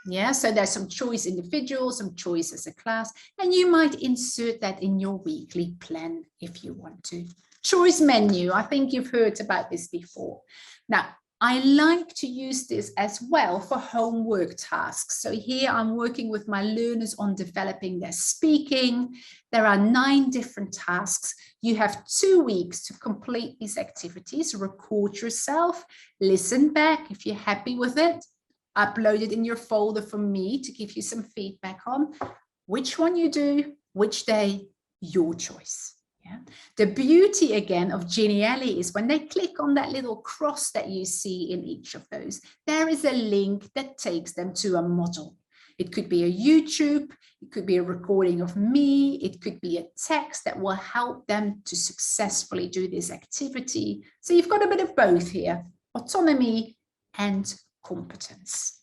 Yeah, so there's some choice individual, some choice as a class, and you might insert that in your weekly plan if you want to. Choice menu, I think you've heard about this before. Now, I like to use this as well for homework tasks. So here I'm working with my learners on developing their speaking. There are 9 different tasks. You have 2 weeks to complete these activities. Record yourself, listen back if you're happy with it. Upload it in your folder for me to give you some feedback on which one you do, which day, your choice. Yeah. The beauty again of Genie Alley is when they click on that little cross that you see in each of those, there is a link that takes them to a model. It could be a YouTube, it could be a recording of me, it could be a text that will help them to successfully do this activity. So you've got a bit of both here, autonomy and competence.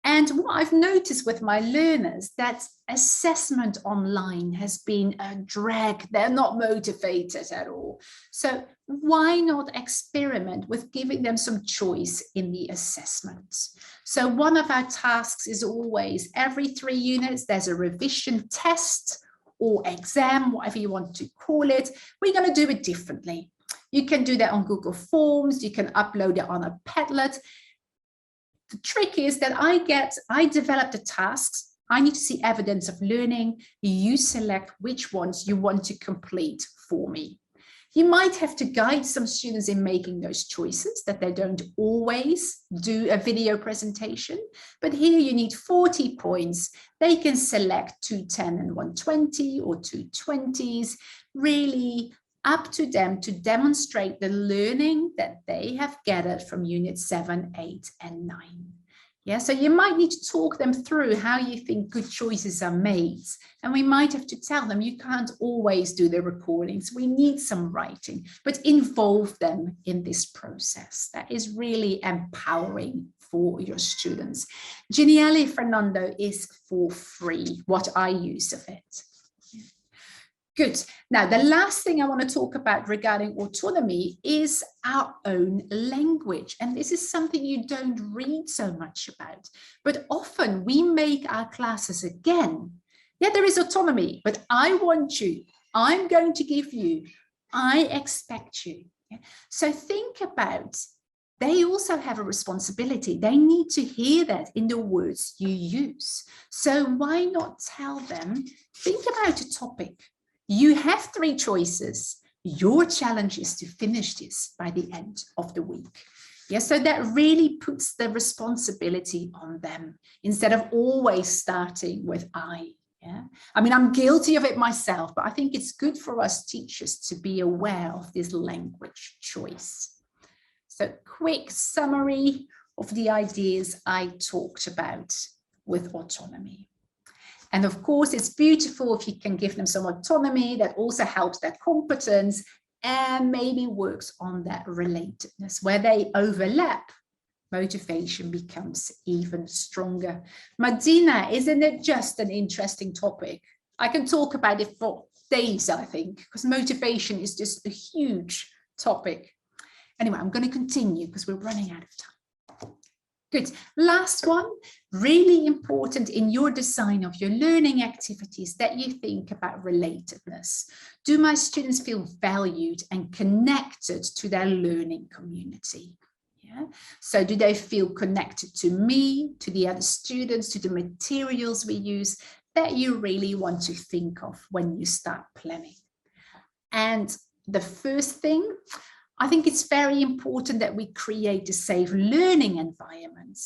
And what I've noticed with my learners, that assessment online has been a drag. They're not motivated at all. So why not experiment with giving them some choice in the assessments? So one of our tasks is always every 3 units, there's a revision test or exam, whatever you want to call it. We're going to do it differently. You can do that on Google Forms. You can upload it on a Padlet. The trick is that I develop the tasks. I need to see evidence of learning. You select which ones you want to complete for me. You might have to guide some students in making those choices, that they don't always do a video presentation. But here you need 40 points. They can select 210 and 120 or 220s. Really up to them to demonstrate the learning that they have gathered from unit 7, 8, and 9. Yeah, so you might need to talk them through how you think good choices are made. And we might have to tell them you can't always do the recordings. We need some writing, but involve them in this process. That is really empowering for your students. Genie Alley, Fernando, is for free, what I use of it. Good. Now, the last thing I want to talk about regarding autonomy is our own language. And this is something you don't read so much about, but often we make our classes again. Yeah, there is autonomy, but I want you, I'm going to give you, I expect you. Yeah? So think about, they also have a responsibility. They need to hear that in the words you use. So why not tell them, think about a topic. You have 3 choices. Your challenge is to finish this by the end of the week. Yeah, so that really puts the responsibility on them instead of always starting with I. Yeah, I mean, I'm guilty of it myself, but I think it's good for us teachers to be aware of this language choice. So quick summary of the ideas I talked about with autonomy. And of course, it's beautiful if you can give them some autonomy that also helps their competence and maybe works on that relatedness. Where they overlap, motivation becomes even stronger. Madina, isn't it just an interesting topic? I can talk about it for days, I think, because motivation is just a huge topic. Anyway, I'm going to continue because we're running out of time. Good. Last one, really important in your design of your learning activities that you think about relatedness. Do my students feel valued and connected to their learning community? Yeah. So do they feel connected to me, to the other students, to the materials we use, that you really want to think of when you start planning? And the first thing, I think it's very important that we create a safe learning environment.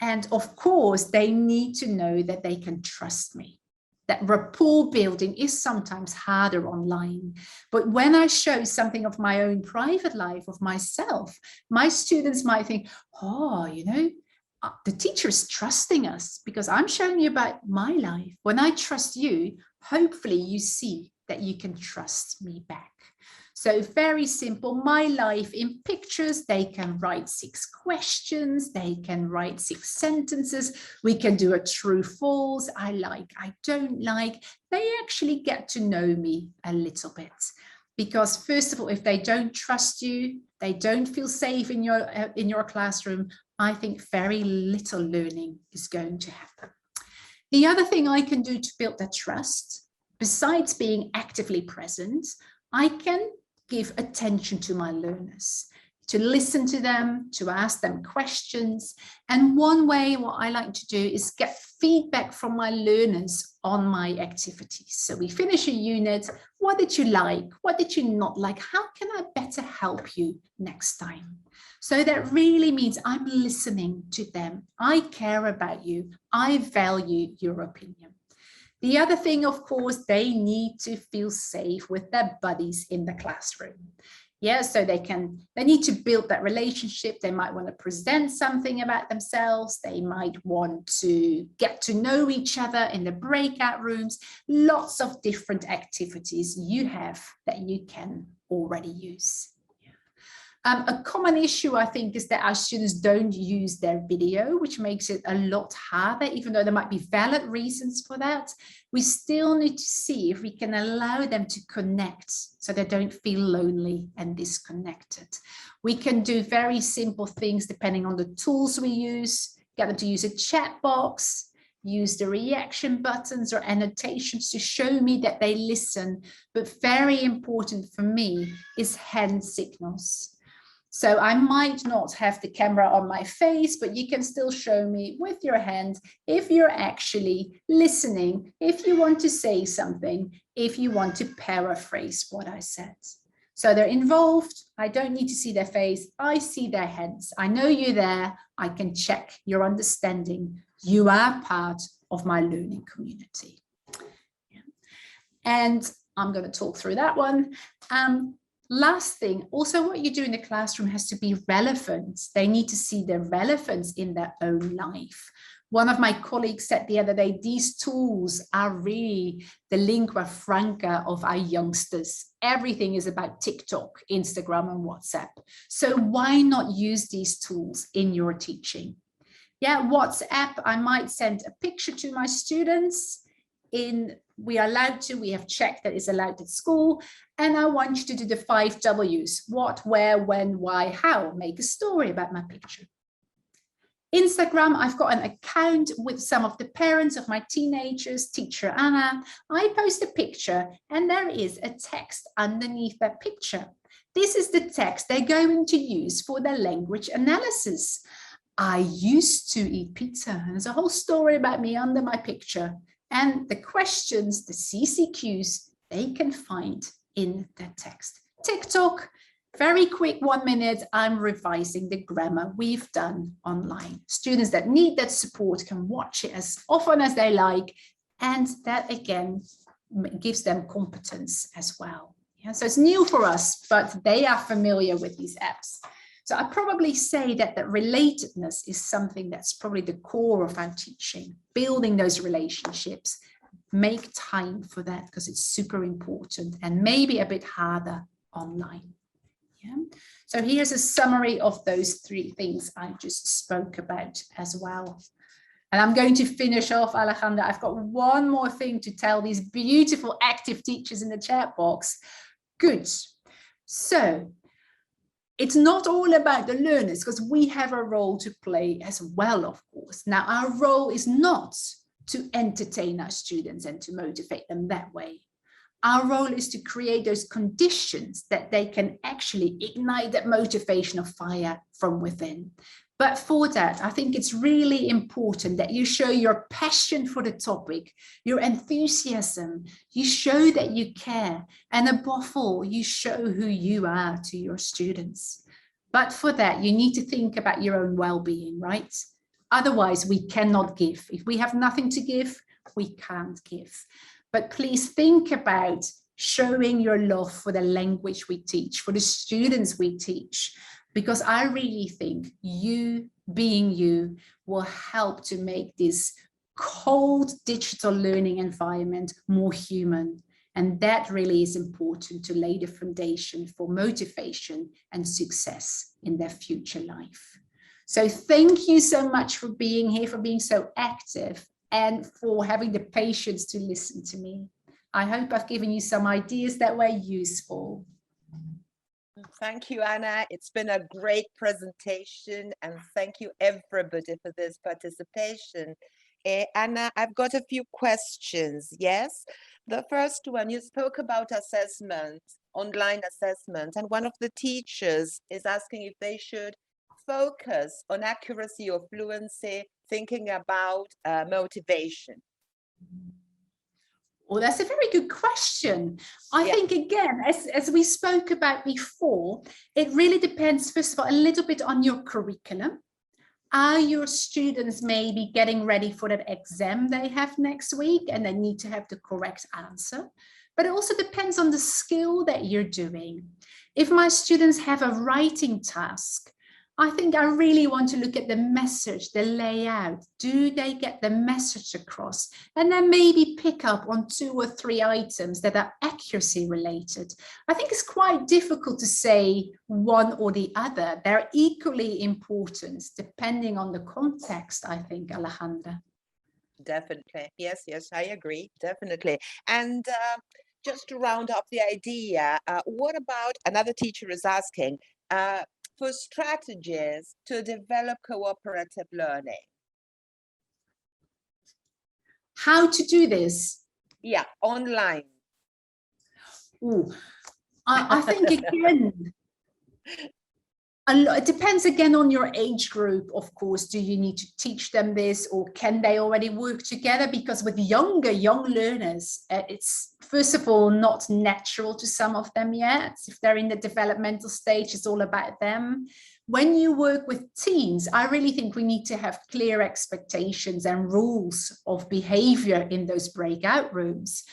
And of course, they need to know that they can trust me. That rapport building is sometimes harder online. But when I show something of my own private life, of myself, my students might think, oh, you know, the teacher is trusting us because I'm showing you about my life. When I trust you, hopefully you see that you can trust me back. So very simple, my life in pictures. They can write 6 questions, they can write 6 sentences, we can do a true false, I like, I don't like. They actually get to know me a little bit. Because first of all, if they don't trust you, they don't feel safe in your classroom, I think very little learning is going to happen. The other thing I can do to build that trust, besides being actively present, I can give attention to my learners, to listen to them, to ask them questions. And one way what I like to do is get feedback from my learners on my activities. So we finish a unit. What did you like? What did you not like? How can I better help you next time? So that really means I'm listening to them. I care about you. I value your opinion. The other thing, of course, they need to feel safe with their buddies in the classroom. Yeah, so they need to build that relationship. They might want to present something about themselves. They might want to get to know each other in the breakout rooms. Lots of different activities you have that you can already use. A common issue, I think, is that our students don't use their video, which makes it a lot harder, even though there might be valid reasons for that. We still need to see if we can allow them to connect so they don't feel lonely and disconnected. We can do very simple things depending on the tools we use, get them to use a chat box, use the reaction buttons or annotations to show me that they listen. But very important for me is hand signals. So I might not have the camera on my face, but you can still show me with your hand if you're actually listening, if you want to say something, if you want to paraphrase what I said. So they're involved. I don't need to see their face. I see their hands. I know you're there. I can check your understanding. You are part of my learning community. Yeah. And I'm going to talk through that one. Last thing, also what you do in the classroom has to be relevant. They need to see the relevance in their own life. One of my colleagues said the other day, these tools are really the lingua franca of our youngsters. Everything is about TikTok, Instagram, and WhatsApp. So why not use these tools in your teaching? Yeah, WhatsApp, I might send a picture to my students. We are allowed to, we have checked that it's allowed at school. And I want you to do the 5 W's, what, where, when, why, how, make a story about my picture. Instagram, I've got an account with some of the parents of my teenagers, teacher Anna. I post a picture and there is a text underneath that picture. This is the text they're going to use for their language analysis. I used to eat pizza, and there's a whole story about me under my picture. And the questions, the CCQs, they can find in that text. TikTok, very quick 1 minute, I'm revising the grammar we've done online. Students that need that support can watch it as often as they like, and that again gives them competence as well. Yeah, so it's new for us, but they are familiar with these apps. So I probably say that relatedness is something that's probably the core of our teaching, building those relationships. Make time for that because it's super important and maybe a bit harder online. Yeah. So here's a summary of those 3 things I just spoke about as well. And I'm going to finish off, Alejandra. I've got one more thing to tell these beautiful active teachers in the chat box. Good. So it's not all about the learners because we have a role to play as well, of course. Now, our role is not to entertain our students and to motivate them that way. Our role is to create those conditions that they can actually ignite that motivational fire from within. But for that, I think it's really important that you show your passion for the topic, your enthusiasm, you show that you care, and above all, you show who you are to your students. But for that, you need to think about your own well-being, right? Otherwise, we cannot give. If we have nothing to give, we can't give. But please think about showing your love for the language we teach, for the students we teach, because I really think you being you will help to make this cold digital learning environment more human. And that really is important to lay the foundation for motivation and success in their future life. So thank you so much for being here, for being so active, and for having the patience to listen to me. I hope I've given you some ideas that were useful. Thank you, Anna. It's been a great presentation, and thank you everybody for this participation. Anna, I've got a few questions, yes? The first one, you spoke about assessment, online assessment, and one of the teachers is asking if they should focus on accuracy or fluency, thinking about motivation. Well, that's a very good question. I think, again, as we spoke about before, it really depends, first of all, a little bit on your curriculum. Are your students maybe getting ready for that exam they have next week and they need to have the correct answer? But it also depends on the skill that you're doing. If my students have a writing task, I think I really want to look at the message, the layout. Do they get the message across? And then maybe pick up on 2 or 3 items that are accuracy related. I think it's quite difficult to say one or the other. They're equally important depending on the context, I think, Alejandra. Definitely. Yes, yes, I agree. Definitely. And just to round up the idea, what about, another teacher is asking, for strategies to develop cooperative learning? How to do this? Yeah, online. Ooh, I think again, it depends again on your age group, of course. Do you need to teach them this, or can they already work together? Because with young learners, it's first of all not natural to some of them yet. If they're in the developmental stage, it's all about them. When you work with teens, I really think we need to have clear expectations and rules of behavior in those breakout rooms,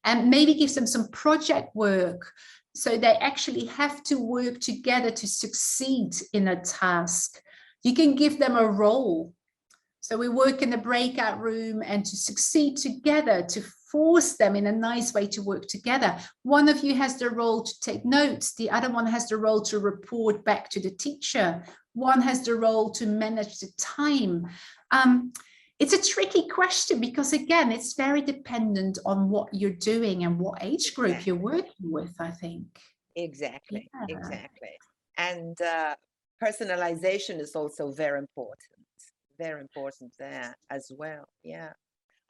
and maybe give them some project work, so they actually have to work together to succeed in a task. You can give them a role. So we work in the breakout room, and to succeed together, to force them in a nice way to work together. One of you has the role to take notes. The other one has the role to report back to the teacher. One has the role to manage the time. It's a tricky question because, again, it's very dependent on what you're doing and what age group you're working with, I think. Exactly, Yeah. exactly. And personalization is also very important there as well. Yeah.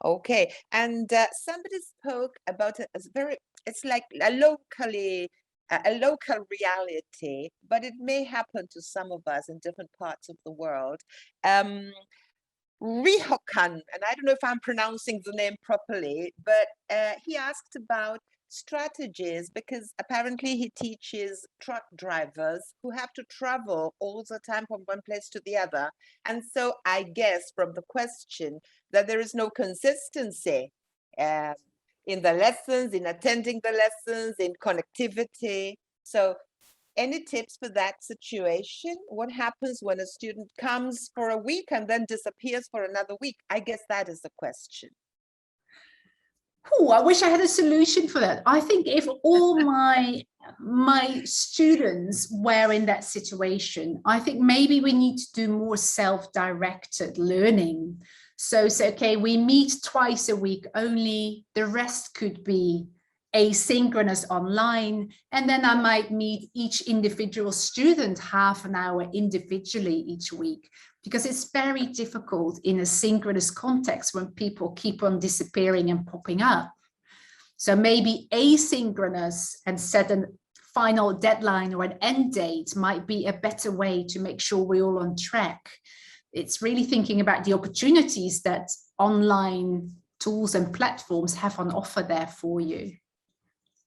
Okay. And somebody spoke about it as it's like a local reality, but it may happen to some of us in different parts of the world. Rihokan, and I don't know if I'm pronouncing the name properly, but he asked about strategies because apparently he teaches truck drivers who have to travel all the time from one place to the other. And so I guess from the question that there is no consistency in the lessons, in attending the lessons, in connectivity. So any tips for that situation? What happens when a student comes for a week and then disappears for another week? I guess that is the question. Oh, I wish I had a solution for that. I think if all my students were in that situation, I think maybe we need to do more self-directed learning. So okay, we meet twice a week only. The rest could be asynchronous online, and then I might meet each individual student half an hour individually each week, because it's very difficult in a synchronous context when people keep on disappearing and popping up. So maybe asynchronous and set a final deadline or an end date might be a better way to make sure we're all on track. It's really thinking about the opportunities that online tools and platforms have on offer there for you.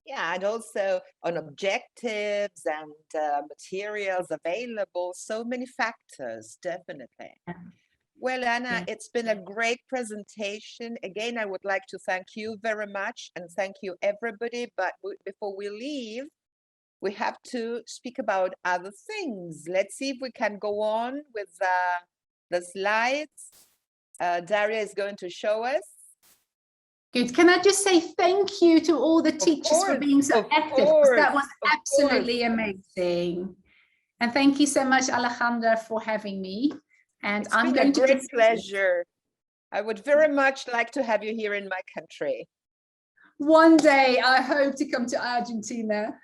Yeah, and also on objectives and materials available, so many factors, definitely. Yeah. Well, Anna, it's been a great presentation. Again, I would like to thank you very much and thank you everybody. But before we leave, we have to speak about other things. Let's see if we can go on with the slides. Daria is going to show us. Good. Can I just say thank you to all the teachers for being so active? That was absolutely amazing. And thank you so much, Alejandra, for having me. And I'm going to. It's been a great pleasure. I would very much like to have you here in my country. One day, I hope to come to Argentina.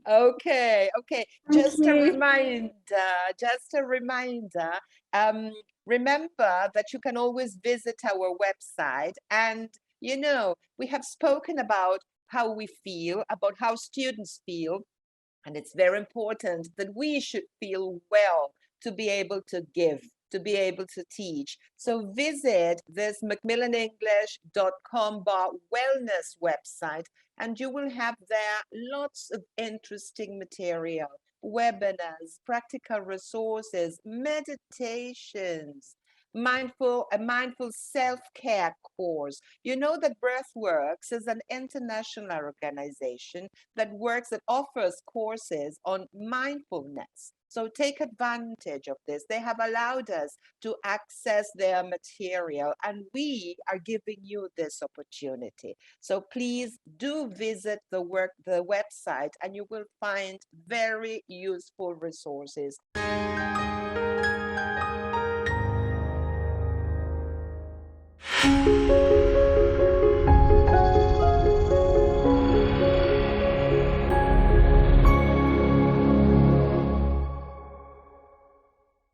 Okay. Just a reminder. Remember that you can always visit our website, and you know, we have spoken about how we feel, about how students feel, and it's very important that we should feel well to be able to give, to be able to teach. So visit this macmillanenglish.com/wellness website, and you will have there lots of interesting material, webinars, practical resources, meditations, a mindful self-care course. You know that Breathworks is an international organization that offers courses on mindfulness. So take advantage of this. They have allowed us to access their material, and we are giving you this opportunity. So please do visit the website, and you will find very useful resources.